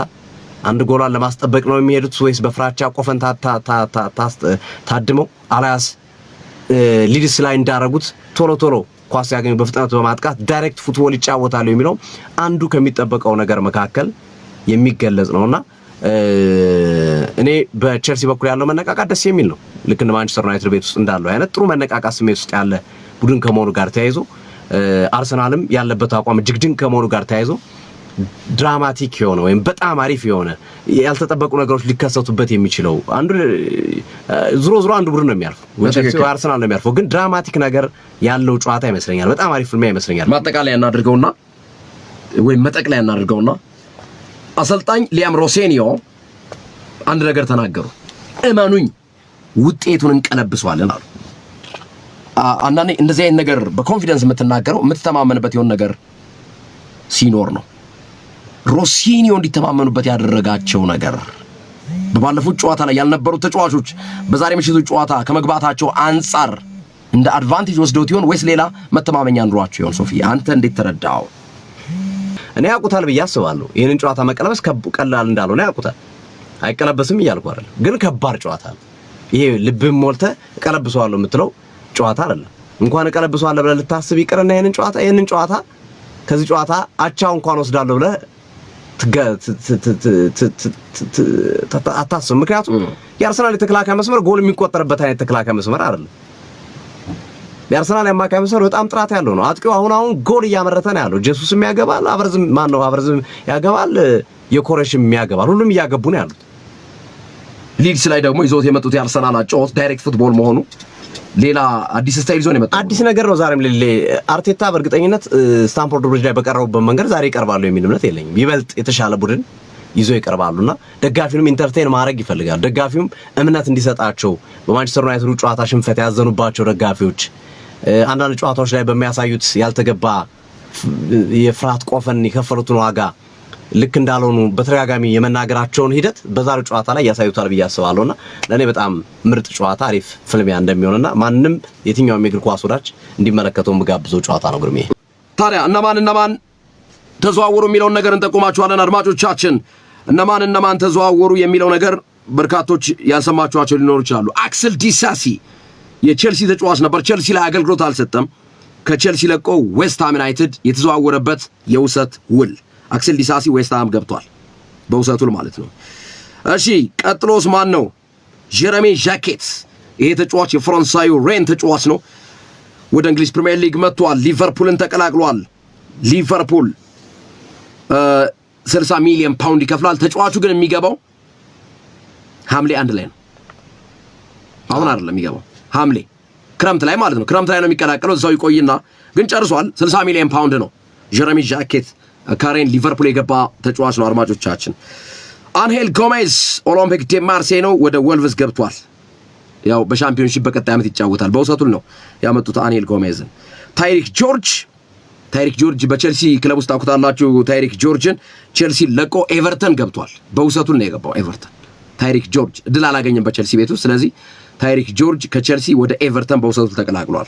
አንድ ጎሏን ለማስጠበቅ ነው የሚሄዱት ወይስ በፍራቻ ቆፈን ታድመው አላያስ ሊድስ ላይ እንዳረጉት ቶሎ ኳስ ያገኙ በፍጥነት በማጥቃት ዳይሬክት ፉትቦል ይጫወታሉ የሚለው አንዱ ከሚጠበቀው ነገር መካከል የሚገለጽ ነውና እኔ በቼልሲ በኩል ያለው መነቃቃት ደስ የሚል ነው። ልክ እንደ ማንቸስተር ዩናይትድ ቤት ውስጥ እንዳለው አይነት ጥሩ መነቃቃት ስሜት ውስጥ ያለ ቡድን ከመሆኑ ጋር ተያይዞ አርሰናልም ያለበት አቋም እጅግ ድንቅ ከመሆኑ ጋር ተያይዞ ድራማቲክ የሆነ ወይም በጣም አሪፍ የሆነ ያልተጠበቁ ነገሮች ሊከሰቱበት የሚችለው አንዱ ዙሮ አንዱ ቡድን ነው የሚያልፈው ወይ አርሰናል ነው የሚያልፈው። ግን ድራማቲክ ነገር ያለው ጨዋታ ይመስለኛል። በጣም አሪፍ ፍልሚያ ይመስለኛል። መጠቅለያ እናድርገውና አሰልጣኝ ሊያም ሮሴኒዮ አንድ ነገር ተናገሩ። እመኑኝ ውጤቱን እንቀለብሰዋለን አሉ። አንዳንዴ እንደዚህ አይነት ነገር በኮንፊደንስ የምትናገረው የምትተማመንበት የሆነ ነገር ሲኖር ነው። ሮሲኒዮ እንዲተማመኑበት ያደረጋቸው ነገር በባለፉት ጨዋታ ላይ ያልነበሩት ተጫዋቾች በዛሬ ምሽቱ ጨዋታ ከመግባታቸው አንፃር እንደ አድቫንቴጅ ወስደውት ይሆን ወይስ ሌላ መተማመኛ ኑሯቸው ይሆን? ሶፊ አንተ እንዴት ተረዳው? እኔ ያውቁታል ብዬ አስባለሁ። ይሄንን ጨዋታ መቀለበስ ቀላል እንዳልሆነ ያውቁታል። አይቀለበስም እያልኩ አይደለም፣ ግን ከባድ ጨዋታ ነው ይሄ። ልብም ሞልተ እቀለብሰዋለሁ የምትለው ጨዋታ አይደለም። እንኳን እቀለብሰዋለሁ ብለህ ልታስብ ይቅርና ይሄንን ጨዋታ ከዚህ ጨዋታ አቻው እንኳን ወስዳለሁ ብለህ አታስብ። ምክንያቱም የአርሰናል የተከላካይ መስመር ጎል የሚቆጠርበት አይነት ተከላካይ መስመር አይደለም። የአርሰናል የአማካይ መስመር በጣም ጥራት ያለው ነው። አጥቂው አሁን ጎል እያመረተ ነው ያለው። ጄሱስም ያገባል፣ አቨርዝም ያገባል፣ የኮሬሽም ያገባል። ሁሉም እያገቡ ነው ያሉት። ሊድስ ላይ ደግሞ ይዞት የመጡት የአርሰናል አጨዋወት ዳይሬክት ፉትቦል መሆኑ ሌላ አዲስ ስታይል ዞን የመጣው አዲስ ነገር ነው። ዛሬም አርቴታ በእርግጠኝነት ስታንፎርድ ብሪጅ ላይ በቀረቡበት መንገድ ዛሬ ይቀርባሉ የሚል እምነት የለኝም። ይበልጥ የተሻለ ቡድን ይዞ ይቀርባሉና ደጋፊውንም ኢንተርቴይን ማድረግ ይፈልጋል። ደጋፊውም እምነት እንዲሰጣቸው በማንቸስተር ዩናይትድ ጨዋታ ሽንፈት ያዘኑባቸው ደጋፊዎች አንዳንድ ጨዋታዎች ላይ በሚያሳዩት ያልተገባ የፍርሃት ቆፈን የከፈሉትን ዋጋ ልክ እንዳልሆኑ በተደጋጋሚ የመናገራቸውን ሂደት በዛሬው ጨዋታ ላይ ያሳዩታል ብዬ አስባለሁና ለኔ በጣም ምርጥ ጨዋታ አሪፍ ፍልሚያ እንደሚሆንና ማንንም የትኛውም የእግር ኳስ ወዳጅ እንዲመለከተው ምጋብዘው ጨዋታ ነው። ግርሜ ታዲያ እነማን ተዘዋወሩ የሚለውን ነገር እንጠቁማችኋለን አድማጮቻችን። እነማን ተዘዋወሩ የሚለው ነገር በርካቶች ያልሰማችኋቸው ሊኖሩ ይችላሉ። አክሰል ዲሳሲ የቼልሲ ተጫዋች ነበር። ቼልሲ ላይ አገልግሎት አልሰጠም። ከቼልሲ ለቆ ዌስትሃም ዩናይትድ የተዘዋወረበት የውሰት ውል አክሰል ዲሳሲ ዌስትሃም ገብቷል በውሰት ውል ማለት ነው። እሺ ቀጥሎስ ማን ነው? ጀረሚ ዣኬት። ይሄ ተጫዋች የፈረንሳዩ ሬን ተጫዋች ነው። ወደ እንግሊዝ ፕሪሚየር ሊግ መጥቷል። ሊቨርፑልን ተቀላቅሏል። ሊቨርፑል 60 ሚሊዮን ፓውንድ ይከፍላል። ተጫዋቹ ግን የሚገባው ሐምሌ 1 ላይ ነው። አሁን አይደለም የሚገባው ሐምሌ ክረምት ላይ ማለት ነው። ክረምት ላይ ነው የሚቀላቀለው። እዛው ይቆይና ግን ጨርሷል። 60 ሚሊዮን ፓውንድ ነው። ጀረሚ ዣኬት ካሬን ሊቨርፑል የገባ ተጫዋች ነው። አድማጮቻችን አንሄል ጎሜዝ ኦሎምፒክ ዴ ማርሴይ ነው ወደ ወልቭስ ገብቷል። ያው በሻምፒዮንሺፕ በቀጣይ ዓመት ይጫወታል። በውሰቱል ነው ያመጡት አንሄል ጎሜዝን። ታይሪክ ጆርጅ በቼልሲ ክለብ ውስጥ አውቁታላችሁ። ታይሪክ ጆርጅን ቼልሲ ለቆ ኤቨርተን ገብቷል። በውሰቱል ነው የገባው ኤቨርተን። ታይሪክ ጆርጅ እድል አላገኘም በቼልሲ ቤት ውስጥ። ስለዚህ ታይሪክ ጆርጅ ከቼልሲ ወደ ኤቨርተን በውሰቱል ተቀላቅሏል።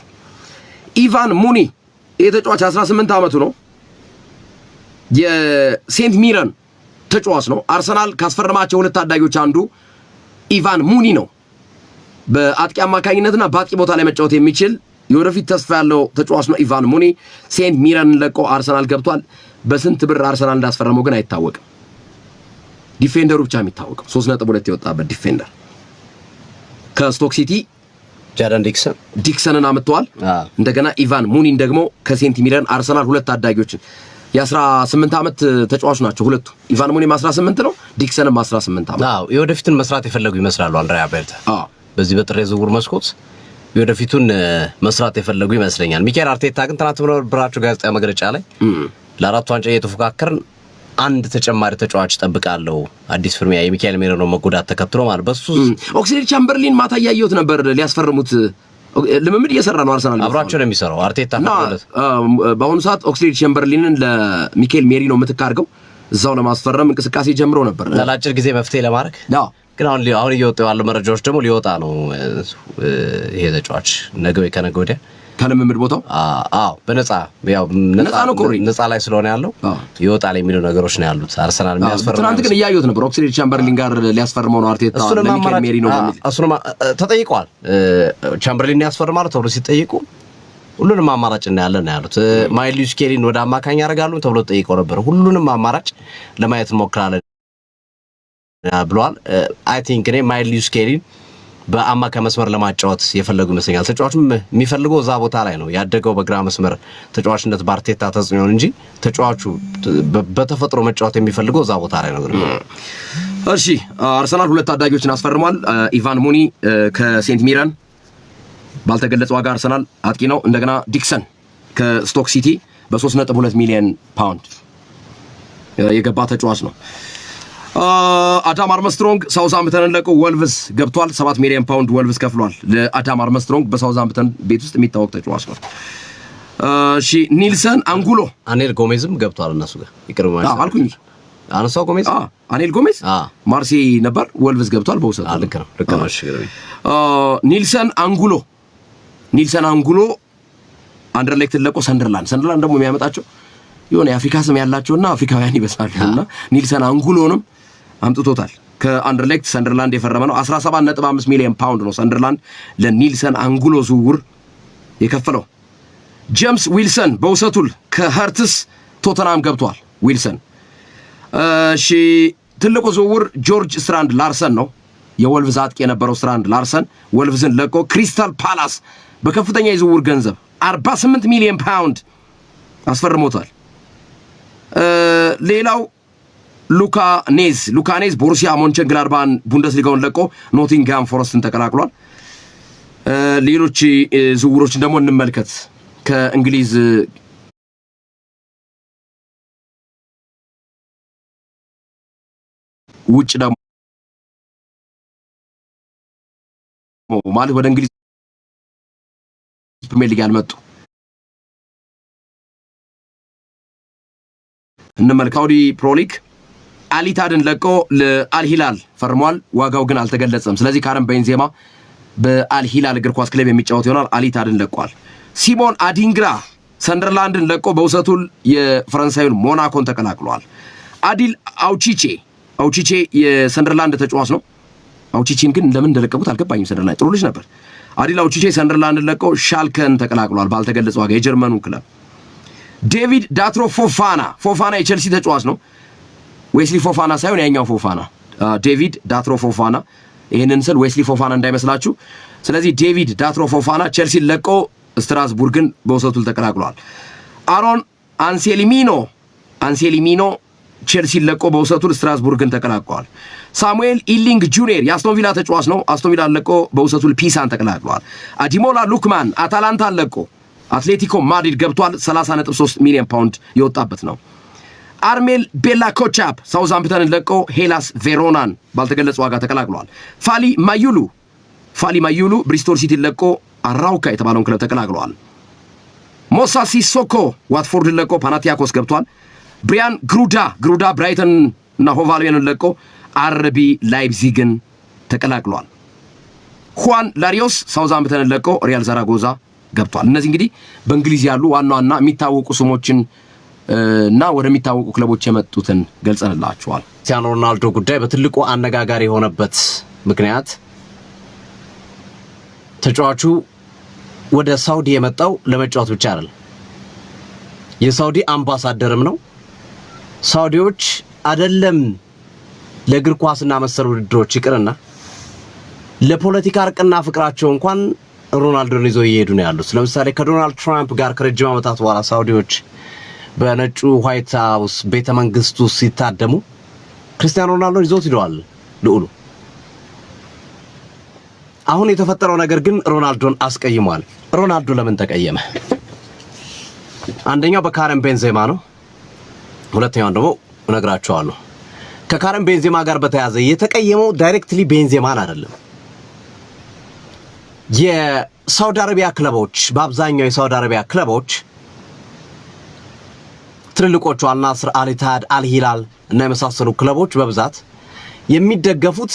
ኢቫን ሙኒ የተጫዋች 18 ዓመቱ ነው። የሴንት ሚረን ተጫዋች ነው። አርሰናል ካስፈረማቸው ሁለት ታዳጊዎች አንዱ ኢቫን ሙኒ ነው። በአጥቂ አማካኝነትና በአጥቂ ቦታ ላይ መጫወት የሚችል የወደፊት ተስፋ ያለው ተጫዋች ነው። ኢቫን ሙኒ ሴንት ሚረን ለቆ አርሰናል ገብቷል። በስንት ብር አርሰናል እንዳስፈረመው ግን አይታወቅም። ዲፌንደሩ ብቻ የሚታወቀው 3.2 የወጣበት ዲፌንደር ከስቶክ ሲቲ ጃደን ዲክሰንን አምጥተዋል። እንደገና ኢቫን ሙኒን ደግሞ ከሴንት ሚረን አርሰናል ሁለት ታዳጊዎችን የ18 ዓመት ተጫዋች ናቸው ሁለቱ። ኢቫን ሙኒም 18 ነው፣ ዲክሰንም 18 ዓመት። የወደፊቱን መስራት የፈለጉ ይመስላሉ አንድሪያ ቤርታ። በዚህ በጥር የዝውውር መስኮት የወደፊቱን መስራት የፈለጉ ይመስለኛል። ሚኬል አርቴታ ግን ትናንት በነበራቸው ጋዜጣዊ መግለጫ ላይ ለአራቱ ዋንጫ እየተፎካከርን አንድ ተጨማሪ ተጫዋች ጠብቃለሁ። አዲስ ፍርሚያ የሚካኤል ሜሪኖ መጎዳት ተከትሎ ማለት በሱ ኦክስሌድ ቻምበርሊን ማታ ያያዩት ነበር ሊያስፈርሙት ልምምድ እየሰራ ነው አርሰናል አብራቸው ነው የሚሰራው አርቴታ ማለት በአሁኑ ሰዓት ኦክስሌድ ቻምበርሊንን ለሚካኤል ሜሪኖ የምትካርገው እዛው ለማስፈረም እንቅስቃሴ ጀምሮ ነበር ለአጭር ጊዜ መፍትሄ ለማድረግ ግን አሁን እየወጡ ያሉ መረጃዎች ደግሞ ሊወጣ ነው ይሄ ተጫዋች ነገ ወይ ከነገ ወዲያ ከልምምድ ቦታው በነፃ ያው ነፃ ላይ ስለሆነ ያለው ይወጣል የሚሉ ነገሮች ነው ያሉት። አርሰናል የሚያስፈርመው ትናንት ግን እያዩት ነበር ኦክስሌድ ቻምበርሊን ጋር ሊያስፈርመው ነው አርቴታ ለሚካኤል ሜሪኖ እሱንም ተጠይቀዋል። ቻምበርሊን ያስፈርማሉ ተብሎ ሲጠይቁ ሁሉንም አማራጭ እናያለን ነው ያሉት። ማይልስ ኬሊን ወደ አማካኝ ያደርጋሉ ተብሎ ተጠይቀው ነበር። ሁሉንም አማራጭ ለማየት እንሞክራለን ብለዋል። አይ ቲንክ እኔ ማይልስ ኬሊን በአማካይ መስመር ለማጫወት የፈለጉ ይመስለኛል። ተጫዋቹም የሚፈልገው እዛ ቦታ ላይ ነው ያደገው በግራ መስመር ተጫዋችነት በአርቴታ ተጽዕኖ እንጂ ተጫዋቹ በተፈጥሮ መጫወት የሚፈልገው እዛ ቦታ ላይ ነው። እሺ አርሰናል ሁለት ታዳጊዎችን አስፈርሟል። ኢቫን ሙኒ ከሴንት ሚረን ባልተገለጸ ዋጋ አርሰናል አጥቂ ነው። እንደገና ዲክሰን ከስቶክ ሲቲ በ3.2 ሚሊዮን ፓውንድ የገባ ተጫዋች ነው። አዳም አርምስትሮንግ ሳውዛምፕተንን ለቆ ወልቭስ ገብቷል። 7 ሚሊዮን ፓውንድ ወልቭስ ከፍሏል ለአዳም አርምስትሮንግ። በሳውዛምፕተን ቤት ውስጥ የሚታወቅ ተጫዋች ነው። እሺ ኒልሰን አንጉሎ አኔል ጎሜዝም ገብቷል እነሱ ጋር ይቅርብ ማለት አልኩኝ። አነሳው ጎሜዝ አኔል ጎሜዝ ማርሴይ ነበር ወልቭስ ገብቷል በውሰት ልክ ነው። እሺ ኒልሰን አንጉሎ አንደርሌክት ለቆ ሰንደርላንድ ደግሞ የሚያመጣቸው የሆነ የአፍሪካ ስም ያላቸውና አፍሪካውያን ይበሳሉና ኒልሰን አንጉሎንም አምጥቶታል። ከአንደርሌክት ሰንደርላንድ የፈረመ ነው። 17.5 ሚሊዮን ፓውንድ ነው ሰንደርላንድ ለኒልሰን አንጉሎ ዝውውር የከፈለው። ጄምስ ዊልሰን በውሰቱል ከሀርትስ ቶተናም ገብቷል። ዊልሰን እሺ ትልቁ ዝውውር ጆርጅ ስትራንድ ላርሰን ነው። የወልቭዝ አጥቂ የነበረው ስትራንድ ላርሰን ወልቭዝን ለቆ ክሪስታል ፓላስ በከፍተኛ የዝውውር ገንዘብ 48 ሚሊዮን ፓውንድ አስፈርሞታል። ሌላው ሉካ ኔዝ ቦሩሲያ ሞንቸንግላድባን ቡንደስሊጋውን ለቆ ኖቲንግሃም ፎረስትን ተቀላቅሏል። ሌሎች ዝውውሮችን ደግሞ እንመልከት። ከእንግሊዝ ውጭ ደግሞ ማለት ወደ እንግሊዝ ፕሪሚየር ሊግ ያልመጡ እንመልከት። ሳውዲ ፕሮ ሊግ አሊታድን ለቆ ለአልሂላል ፈርሟል። ዋጋው ግን አልተገለጸም። ስለዚህ ካረም ቤንዜማ በአልሂላል እግር ኳስ ክለብ የሚጫወት ይሆናል። አሊታድን ለቋል። ሲሞን አዲንግራ ሰንደርላንድን ለቆ በውሰቱል የፈረንሳዩን ሞናኮን ተቀላቅሏል። አዲል አውቺቼ የሰንደርላንድ ተጫዋች ነው። አውቺቼን ግን ለምን እንደለቀቁት አልገባኝም። ሰንደርላንድ ጥሩ ልጅ ነበር። አዲል አውቺቼ ሰንደርላንድን ለቆ ሻልከን ተቀላቅሏል ባልተገለጸ ዋጋ የጀርመኑ ክለብ። ዴቪድ ዳትሮ ፎፋና የቼልሲ ተጫዋች ነው። ዌስሊ ፎፋና ሳይሆን ያኛው ፎፋና፣ ዴቪድ ዳትሮ ፎፋና። ይህንን ስል ዌስሊ ፎፋና እንዳይመስላችሁ። ስለዚህ ዴቪድ ዳትሮ ፎፋና ቼልሲን ለቆ ስትራስቡርግን በውሰቱል ተቀላቅሏል። አሮን አንሴሊሚኖ ቼልሲን ለቆ በውሰቱል ስትራስቡርግን ተቀላቅሏል። ሳሙኤል ኢሊንግ ጁኒየር የአስቶን ቪላ ተጫዋች ነው። አስቶን ቪላን ለቆ በውሰቱል ፒሳን ተቀላቅሏል። አዲሞላ ሉክማን አታላንታን ለቆ አትሌቲኮ ማድሪድ ገብቷል። 30.3 ሚሊዮን ፓውንድ የወጣበት ነው። አርሜል ቤላ ኮቻፕ ሳውዛምፕተንን ለቆ ሄላስ ቬሮናን ባልተገለጸ ዋጋ ተቀላቅሏል። ፋሊ ማዩሉ ብሪስቶል ሲቲን ለቆ አራውካ የተባለውን ክለብ ተቀላቅሏል። ሞሳ ሲሶኮ ዋትፎርድን ለቆ ፓናቲያኮስ ገብቷል። ብሪያን ግሩዳ ብራይተን እና ሆቫልቪያንን ለቆ አርቢ ላይፕዚግን ተቀላቅሏል። ሁዋን ላሪዮስ ሳውዛምፕተንን ለቆ ሪያል ዛራጎዛ ገብቷል። እነዚህ እንግዲህ በእንግሊዝ ያሉ ዋና ዋና የሚታወቁ ስሞችን እና ወደሚታወቁ ክለቦች የመጡትን ገልጸንላችኋል። ክርስቲያኖ ሮናልዶ ጉዳይ በትልቁ አነጋጋሪ የሆነበት ምክንያት ተጫዋቹ ወደ ሳውዲ የመጣው ለመጫወት ብቻ አይደለም፣ የሳውዲ አምባሳደርም ነው። ሳውዲዎች አይደለም ለእግር ኳስና መሰል ውድድሮች ይቅርና ለፖለቲካ እርቅና ፍቅራቸው እንኳን ሮናልዶን ይዘው እየሄዱ ነው ያሉት። ለምሳሌ ከዶናልድ ትራምፕ ጋር ከረጅም ዓመታት በኋላ ሳውዲዎች በነጩ ዋይት ሃውስ ቤተ መንግስቱ ሲታደሙ ክርስቲያኖ ሮናልዶን ይዘውት ሄደዋል ልዑሉ። አሁን የተፈጠረው ነገር ግን ሮናልዶን አስቀይሟል። ሮናልዶ ለምን ተቀየመ? አንደኛው በካረም ቤንዜማ ነው። ሁለተኛው ደግሞ እነግራቸዋለሁ። ከካረም ቤንዜማ ጋር በተያያዘ የተቀየመው ዳይሬክትሊ ቤንዜማን አይደለም። የሳውዲ አረቢያ ክለቦች በአብዛኛው የሳውዲ አረቢያ ክለቦች ትልልቆቹ አልናስር፣ አልኢትሃድ፣ አልሂላል እና የመሳሰሉ ክለቦች በብዛት የሚደገፉት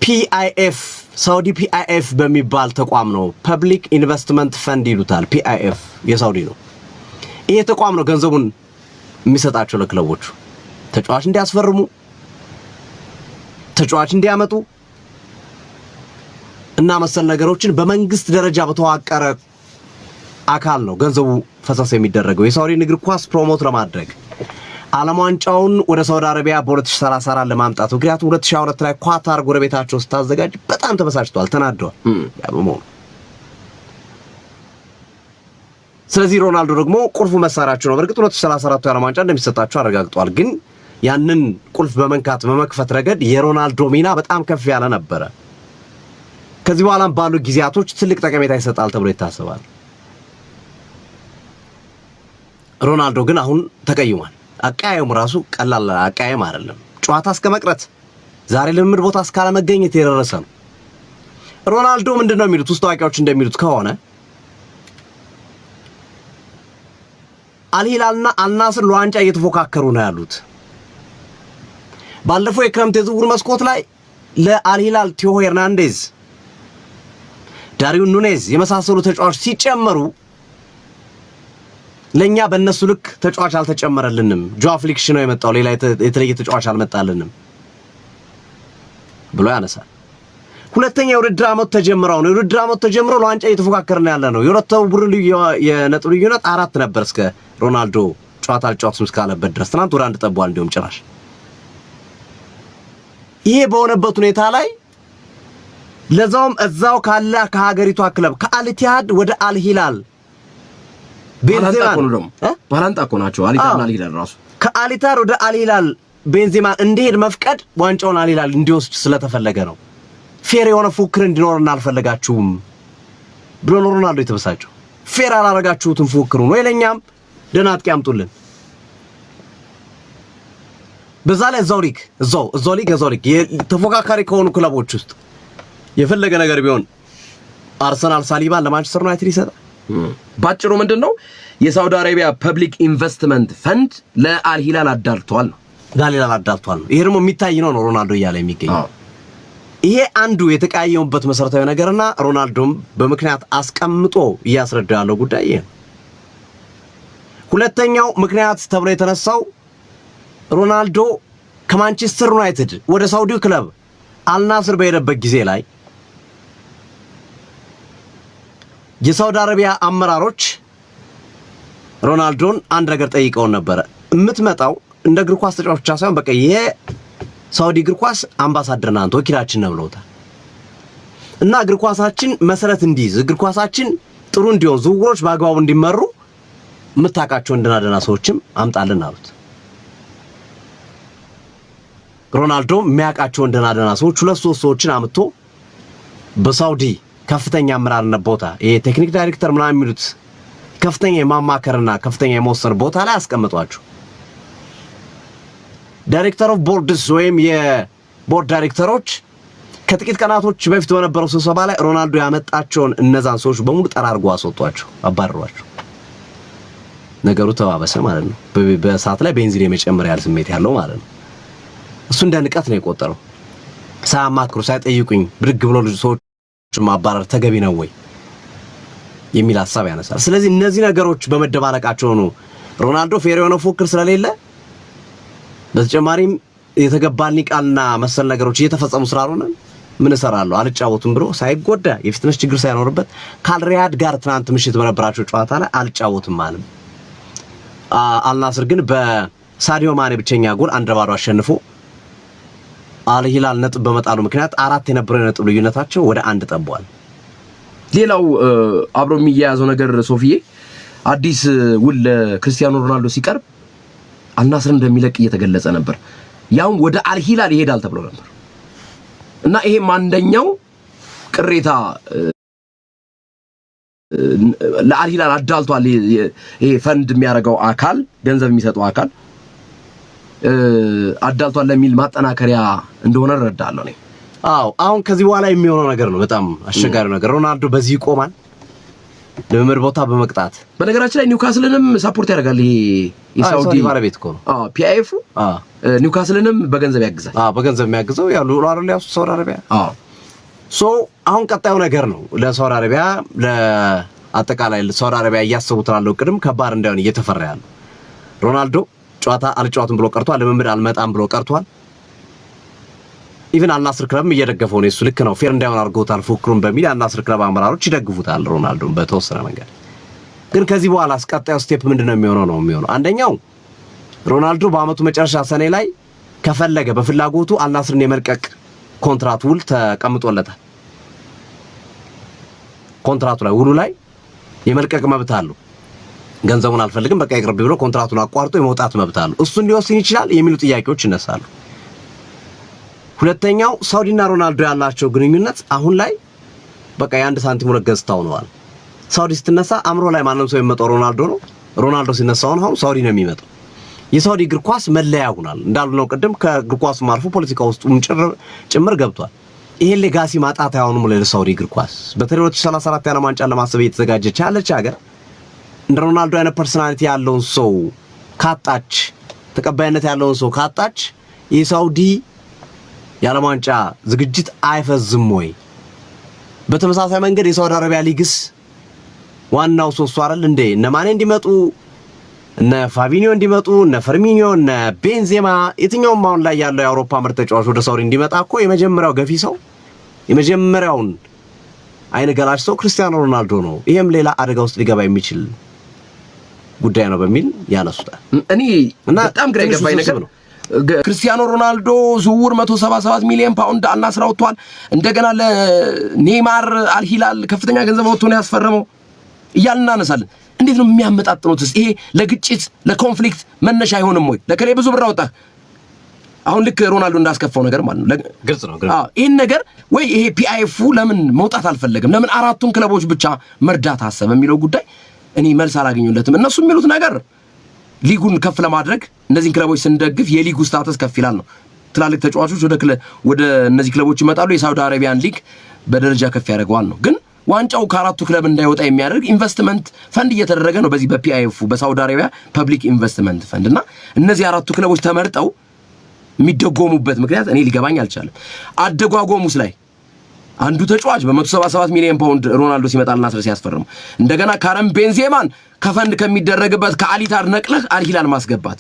ፒአይኤፍ ሳውዲ ፒአይኤፍ በሚባል ተቋም ነው። ፐብሊክ ኢንቨስትመንት ፈንድ ይሉታል። ፒአይኤፍ የሳውዲ ነው። ይሄ ተቋም ነው ገንዘቡን የሚሰጣቸው ለክለቦቹ ተጫዋች እንዲያስፈርሙ፣ ተጫዋች እንዲያመጡ እና መሰል ነገሮችን በመንግስት ደረጃ በተዋቀረ አካል ነው ገንዘቡ ፈሰስ የሚደረገው የሳውዲን እግር ኳስ ፕሮሞት ለማድረግ ዓለም ዋንጫውን ወደ ሳውዲ አረቢያ በ2034 ለማምጣት። ምክንያቱም 2022 ላይ ኳታር ጎረቤታቸው ስታዘጋጅ በጣም ተበሳጭተዋል፣ ተናደዋል። ያበመው ስለዚህ ሮናልዶ ደግሞ ቁልፉ መሳሪያቸው ነው። በእርግጥ 2034 ዓለም ዋንጫ እንደሚሰጣቸው አረጋግጧል። ግን ያንን ቁልፍ በመንካት በመክፈት ረገድ የሮናልዶ ሚና በጣም ከፍ ያለ ነበረ። ከዚህ በኋላም ባሉ ጊዜያቶች ትልቅ ጠቀሜታ ይሰጣል ተብሎ ይታሰባል። ሮናልዶ ግን አሁን ተቀይሟል። አቃየሙ ራሱ ቀላል አቃየም አይደለም። ጨዋታ እስከ መቅረት፣ ዛሬ ልምምድ ቦታ እስካለ መገኘት የደረሰ ነው። ሮናልዶ ምንድነው የሚሉት ውስጥ ታዋቂዎች እንደሚሉት ከሆነ አልሂላልና አልናስር ለዋንጫ እየተፎካከሩ ነው ያሉት። ባለፈው የክረምት የዝውውር መስኮት ላይ ለአልሂላል ቲዮ ሄርናንዴዝ፣ ዳሪውን ኑኔዝ የመሳሰሉ ተጫዋቾች ሲጨመሩ ለኛ በእነሱ ልክ ተጫዋች አልተጨመረልንም፣ ጆዋ ፍሊክስ ነው የመጣው፣ ሌላ የተለየ ተጫዋች አልመጣልንም ብሎ ያነሳል። ሁለተኛ የውድድር ዓመት ተጀምረው ነው የውድድር ዓመት ተጀምረው ለዋንጫ እየተፎካከርን ያለ ነው። የሁለቱ ቡድን የነጥብ ልዩነት 4 ነበር እስከ ሮናልዶ ጨዋታ አልጫወትም እስካለበት ድረስ። ትናንት ወደ 1 ጠቧል እንዲሁም ጭራሽ። ይሄ በሆነበት ሁኔታ ላይ ለዛውም እዛው ካለ ከሀገሪቷ ክለብ ከአልኢትሃድ ወደ አልሂላል ባላንጣ እኮ ናቸው አልኢትሃድና አልሂላል ራሱ። ከአልኢትሃድ ወደ አልሂላል ቤንዜማ እንዲሄድ መፍቀድ ዋንጫውን አልሂላል እንዲወስድ ስለተፈለገ ነው። ፌር የሆነ ፉክክር እንዲኖርና አልፈለጋችሁም ብሎ ሮናልዶ የተበሳጨው። ፌር አላረጋችሁትም ፉክክሩ ነው ለኛም ደህና አጥቂ አምጡልን። በዛ ላይ እዛው ሊግ ተፎካካሪ ከሆኑ ክለቦች ውስጥ የፈለገ ነገር ቢሆን አርሰናል ሳሊባን ለማንቸስተር ዩናይትድ ይሰጣል። ባጭሩ ምንድነው የሳውዲ አረቢያ ፐብሊክ ኢንቨስትመንት ፈንድ ለአልሂላል አዳልቷል ነው። ይሄ ደግሞ የሚታይ ነው ሮናልዶ እያለ የሚገኘው። ይሄ አንዱ የተቀያየሙበት መሰረታዊ ነገርና ሮናልዶም በምክንያት አስቀምጦ እያስረዳው ያለው ጉዳይ ይሄ ነው። ሁለተኛው ምክንያት ተብሎ የተነሳው ሮናልዶ ከማንቸስተር ዩናይትድ ወደ ሳውዲው ክለብ አልናስር በሄደበት ጊዜ ላይ የሳውዲ አረቢያ አመራሮች ሮናልዶን አንድ ነገር ጠይቀውን ነበር። የምትመጣው እንደ እግር ኳስ ተጫዋች ብቻ ሳይሆን በቃ የሳውዲ እግር ኳስ አምባሳደር ናንተ ወኪላችን ነው ብለውታል። እና እግር ኳሳችን መሰረት እንዲይዝ እግር ኳሳችን ጥሩ እንዲሆን ዝውውሮች በአግባቡ እንዲመሩ የምታውቃቸው እንደናደና ሰዎችም አምጣልን አሉት። ሮናልዶ የሚያውቃቸው እንደናደና ሰዎች 2-3 ሰዎችን አምጥቶ በሳውዲ ከፍተኛ አመራርነት ቦታ የቴክኒክ ዳይሬክተር ምናምን የሚሉት ከፍተኛ የማማከርና ከፍተኛ የመወሰን ቦታ ላይ አስቀምጧቸው። ዳይሬክተር ኦፍ ቦርድስ ወይም የቦርድ ዳይሬክተሮች ከጥቂት ቀናቶች በፊት በነበረው ስብሰባ ላይ ሮናልዶ ያመጣቸውን እነዛን ሰዎች በሙሉ ጠራርጎ አስወጧቸው፣ አባረሯቸው። ነገሩ ተባበሰ ማለት ነው። በሰዓት ላይ ቤንዚን የመጨመር ያህል ስሜት ያለው ማለት ነው። እሱ እንደ ንቀት ነው የቆጠረው። ሳያማክሩ ሳይጠይቁኝ ብድግ ብሎ ሰዎች ማባረር ተገቢ ነው ወይ የሚል ሐሳብ ያነሳል። ስለዚህ እነዚህ ነገሮች በመደባለቃቸው ነው ሮናልዶ ፌር የሆነ ፉክክር ስለሌለ በተጨማሪም የተገባልኝ ቃልና መሰል ነገሮች እየተፈጸሙ ስላልሆነ ምን እሰራለሁ አልጫወቱም ብሎ ሳይጎዳ የፊትነስ ችግር ሳይኖርበት ካልሪያድ ጋር ትናንት ምሽት በነበራቸው ጨዋታ ላይ አልጫወቱም ማለት አልናስር ግን በሳዲዮ ማኔ ብቸኛ ጎል 1-0 አሸንፎ አልሂላል ነጥብ በመጣሉ ምክንያት 4 የነበረው ነጥብ ልዩነታቸው ወደ 1 ጠቧል። ሌላው አብሮ የሚያያዘው ነገር ሶፊዬ አዲስ ውል ለክርስቲያኖ ሮናልዶ ሲቀርብ አልናስር እንደሚለቅ እየተገለጸ ነበር። ያው ወደ አልሂላል ይሄዳል ተብሎ ነበር እና ይሄም አንደኛው ቅሬታ ለአልሂላል አዳልቷል። ይሄ ፈንድ የሚያደርገው አካል ገንዘብ የሚሰጠው አካል አዳልቷል ለሚል ማጠናከሪያ እንደሆነ እረዳለሁ ነኝ። አዎ አሁን ከዚህ በኋላ የሚሆነው ነገር ነው በጣም አስቸጋሪው ነገር። ሮናልዶ በዚህ ይቆማል ለምር ቦታ በመቅጣት በነገራችን ላይ ኒውካስልንም ሳፖርት ያደርጋል። ይሄ የሳውዲ ባለቤት እኮ ነው። ፒአይኤፍ ኒውካስልንም በገንዘብ ያግዛል። በገንዘብ የሚያግዘው ያው ሉላር ያው ሳውዲ አረቢያ አሁን ቀጣዩ ነገር ነው ለሳውዲ አረቢያ ለአጠቃላይ ሳውዲ አረቢያ እያሰቡት ያለው ቅድም ከባድ እንዳይሆን እየተፈራ ያለው ሮናልዶ ጨዋታ አልጫወትም ብሎ ቀርቷል። ለምምድ አልመጣም ብሎ ቀርቷል። ኢቭን አልናስር ክለብም እየደገፈው ነው። እሱ ልክ ነው ፌር እንዳይሆን አድርጎታል ፉክክሩን በሚል አልናስር ክለብ አመራሮች ይደግፉታል ሮናልዶን በተወሰነ መንገድ። ግን ከዚህ በኋላ ቀጣዩ ስቴፕ ምንድነው የሚሆነው? አንደኛው ሮናልዶ በአመቱ መጨረሻ ሰኔ ላይ ከፈለገ በፍላጎቱ አልናስርን የመልቀቅ ኮንትራት ውል ተቀምጦለታል። ኮንትራቱ ላይ ውሉ ላይ የመልቀቅ መብት አለው። ገንዘቡን አልፈልግም በቃ ይቅርብ ብሎ ኮንትራቱን አቋርጦ የመውጣት መብት አለው። እሱን ሊወስን ይችላል የሚሉ ጥያቄዎች ይነሳሉ። ሁለተኛው ሳውዲና ሮናልዶ ያላቸው ግንኙነት አሁን ላይ በቃ የአንድ ሳንቲም ሁለት ገጽታ ሆነዋል። ሳውዲ ስትነሳ አምሮ ላይ ማንም ሰው የሚመጣው ሮናልዶ ነው። ሮናልዶ ሲነሳ አሁን ሳውዲ ነው የሚመጣው። የሳውዲ እግር ኳስ መለያ ሆኗል። እንዳልነው ቅድም ከእግር ኳሱ ማርፎ ፖለቲካ ውስጥ ጭምር ገብቷል። ይሄ ሌጋሲ ማጣት አይሆንም ለሳውዲ እግር ኳስ። በተለይ 2034 የዓለም ዋንጫን ለማሰብ እየተዘጋጀች ያለች ሀገር እንደ ሮናልዶ አይነት ፐርሰናሊቲ ያለውን ሰው ካጣች፣ ተቀባይነት ያለውን ሰው ካጣች የሳውዲ የዓለም ዋንጫ ዝግጅት አይፈዝም ወይ? በተመሳሳይ መንገድ የሳውዲ አረቢያ ሊግስ ዋናው ሶስቱ አይደል እንዴ? እነ ማኔ እንዲመጡ እነ ፋቢኒዮ እንዲመጡ እነ ፈርሚኒዮ እነ ቤንዜማ የትኛውም አሁን ላይ ያለው የአውሮፓ ምርጥ ተጫዋች ወደ ሳውዲ እንዲመጣ እኮ የመጀመሪያው ገፊ ሰው የመጀመሪያውን አይነ ገላጭ ሰው ክርስቲያኖ ሮናልዶ ነው። ይሄም ሌላ አደጋ ውስጥ ሊገባ የሚችል ጉዳይ ነው በሚል ያነሱታል። እኔ በጣም ግራ የገባኝ ነገር ነው ክርስቲያኖ ሮናልዶ ዝውውር 177 ሚሊዮን ፓውንድ አልናስር አውጥቷል። እንደገና ለኔይማር አልሂላል ከፍተኛ ገንዘብ አውጥቶ ነው ያስፈረመው እያልን እናነሳለን። እንዴት ነው የሚያመጣጥኑትስ? ይሄ ለግጭት ለኮንፍሊክት መነሻ አይሆንም ወይ? ለከሌ ብዙ ብር አወጣ አሁን ልክ ሮናልዶ እንዳስከፋው ነገር ማለት ነው ግልጽ ነው ይሄን ነገር ወይ ይሄ ፒአይኤፍ ለምን መውጣት አልፈለገም ለምን አራቱን ክለቦች ብቻ መርዳት አሰበ የሚለው ጉዳይ እኔ መልስ አላገኙለትም እነሱ የሚሉት ነገር ሊጉን ከፍ ለማድረግ እነዚህን ክለቦች ስንደግፍ የሊጉ ስታተስ ከፍ ይላል ነው ትላልቅ ተጫዋቾች ወደ እነዚህ ክለቦች ይመጣሉ የሳውዲ አረቢያን ሊግ በደረጃ ከፍ ያደርገዋል ነው ግን ዋንጫው ከአራቱ ክለብ እንዳይወጣ የሚያደርግ ኢንቨስትመንት ፈንድ እየተደረገ ነው በዚህ በፒአይኤፍ በሳውዲ አረቢያ ፐብሊክ ኢንቨስትመንት ፈንድ እና እነዚህ አራቱ ክለቦች ተመርጠው የሚደጎሙበት ምክንያት እኔ ሊገባኝ አልቻለም አደጓጎሙስ ላይ አንዱ ተጫዋች በ177 ሚሊዮን ፓውንድ ሮናልዶ ሲመጣልና ሲያስፈርም እንደገና ካረም ቤንዜማን ከፈንድ ከሚደረግበት ከአሊታድ ነቅለህ አልሂላል ማስገባት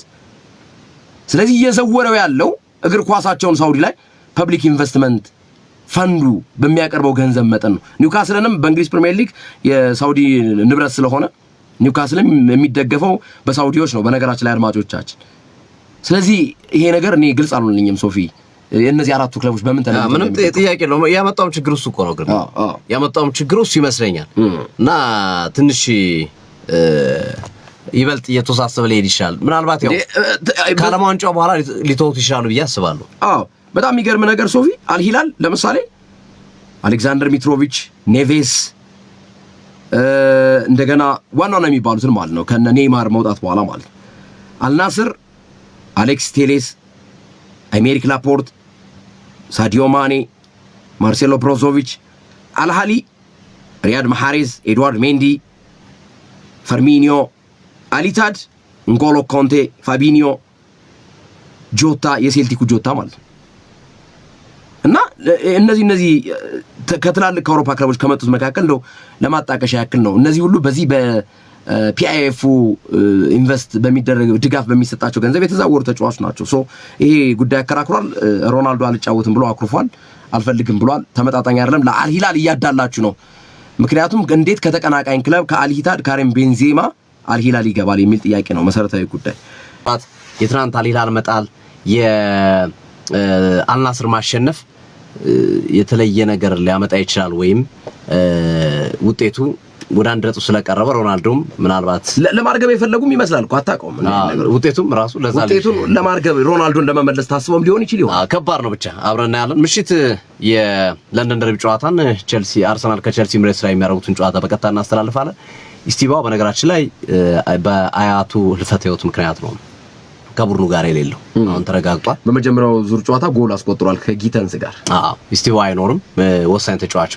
ስለዚህ እየዘወረው ያለው እግር ኳሳቸውን ሳውዲ ላይ ፐብሊክ ኢንቨስትመንት ፈንዱ በሚያቀርበው ገንዘብ መጠን ነው ኒውካስልንም በእንግሊዝ ፕሪሚየር ሊግ የሳውዲ ንብረት ስለሆነ ኒውካስልም የሚደገፈው በሳውዲዎች ነው በነገራችን ላይ አድማጮቻችን ስለዚህ ይሄ ነገር እኔ ግልጽ አልሆነልኝም ሶፊ የነዚህ አራቱ ክለቦች በምን ተለምዶ ምንም ጥያቄ ነው ያመጣው ችግር እሱ እኮ ነው ግን ያመጣው ችግር እሱ ይመስለኛል እና ትንሽ ይበልጥ እየተወሳሰበ ሊሄድ ይችላል ምናልባት ያው ከዓለም ዋንጫው በኋላ ሊተውት ይችላሉ ብዬ አስባለሁ በጣም የሚገርም ነገር ሶፊ አልሂላል ለምሳሌ አሌክሳንደር ሚትሮቪች ኔቬስ እንደገና ዋናው ነው የሚባሉትን ማለት ነው ከነ ኔይማር መውጣት በኋላ ማለት አልናስር አሌክስ ቴሌስ አሜሪክ ላፖርት ሳዲዮ ማኔ ማርሴሎ ብሮዞቪች አልሃሊ ሪያድ ማሐሬዝ ኤድዋርድ ሜንዲ ፈርሚኒዮ አሊታድ ንጎሎ ኮንቴ ፋቢኒዮ ጆታ የሴልቲኩ ጆታ ማለት ነው እና እነዚህ ከትላልቅ ከአውሮፓ ክለቦች ከመጡት መካከል ነው ለማጣቀሻ ያክል ነው እነዚህ ሁሉ በዚህ በፒአይኤፍ ኢንቨስት በሚደረግ ድጋፍ በሚሰጣቸው ገንዘብ የተዛወሩ ተጫዋቾች ናቸው ሶ ይሄ ጉዳይ አከራክሯል ሮናልዶ አልጫወትም ብሎ አኩርፏል አልፈልግም ብሏል ተመጣጣኝ አይደለም ለአልሂላል እያዳላችሁ ነው ምክንያቱም እንዴት ከተቀናቃኝ ክለብ ከአልሂታድ ካረም ቤንዜማ አልሂላል ይገባል የሚል ጥያቄ ነው መሰረታዊ ጉዳይ የትናንት አልሂላል መጣል የአልናስር ማሸነፍ የተለየ ነገር ሊያመጣ ይችላል ወይም ውጤቱ ወደ አንድ ነጥብ ስለቀረበ ሮናልዶም ምናልባት ለማርገብ የፈለጉም ይመስላል እኮ አታውቀውም ውጤቱም ራሱ ለዛ ውጤቱን ለማርገብ ሮናልዶን ለመመለስ ታስቦም ሊሆን ይችላል ከባድ ነው ብቻ አብረና ያለን ምሽት የለንደን ደርቢ ጨዋታን ቼልሲ አርሰናል ከቼልሲ ምሬት ላይ የሚያደርጉትን ጨዋታ በቀጥታ እናስተላልፋለን ኢስቲባው በነገራችን ላይ በአያቱ ህልፈተ ህይወት ምክንያት ነው ከቡድኑ ጋር የሌለው አሁን ተረጋግጧል በመጀመሪያው ዙር ጨዋታ ጎል አስቆጥሯል ከጊተንስ ጋር ኢስቲባው አይኖርም ወሳኝ ተጫዋች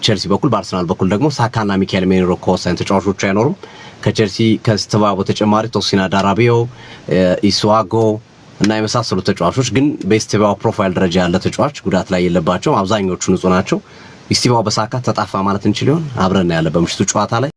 ቼልሲ በኩል በአርሰናል በኩል ደግሞ ሳካና ሚካኤል ሜሪኖ ከወሳኝ ተጫዋቾች አይኖሩም ከቼልሲ ከስቲባው በተጨማሪ ቶሲና ዳራቢዮ ኢስዋጎ እና የመሳሰሉ ተጫዋቾች ግን በስቲባው ፕሮፋይል ደረጃ ያለ ተጫዋች ጉዳት ላይ የለባቸው አብዛኞቹ ንጹህ ናቸው ኢስቲባው በሳካ ተጣፋ ማለት እንችል ይሆን አብረን ያለ በምሽቱ ጨዋታ ላይ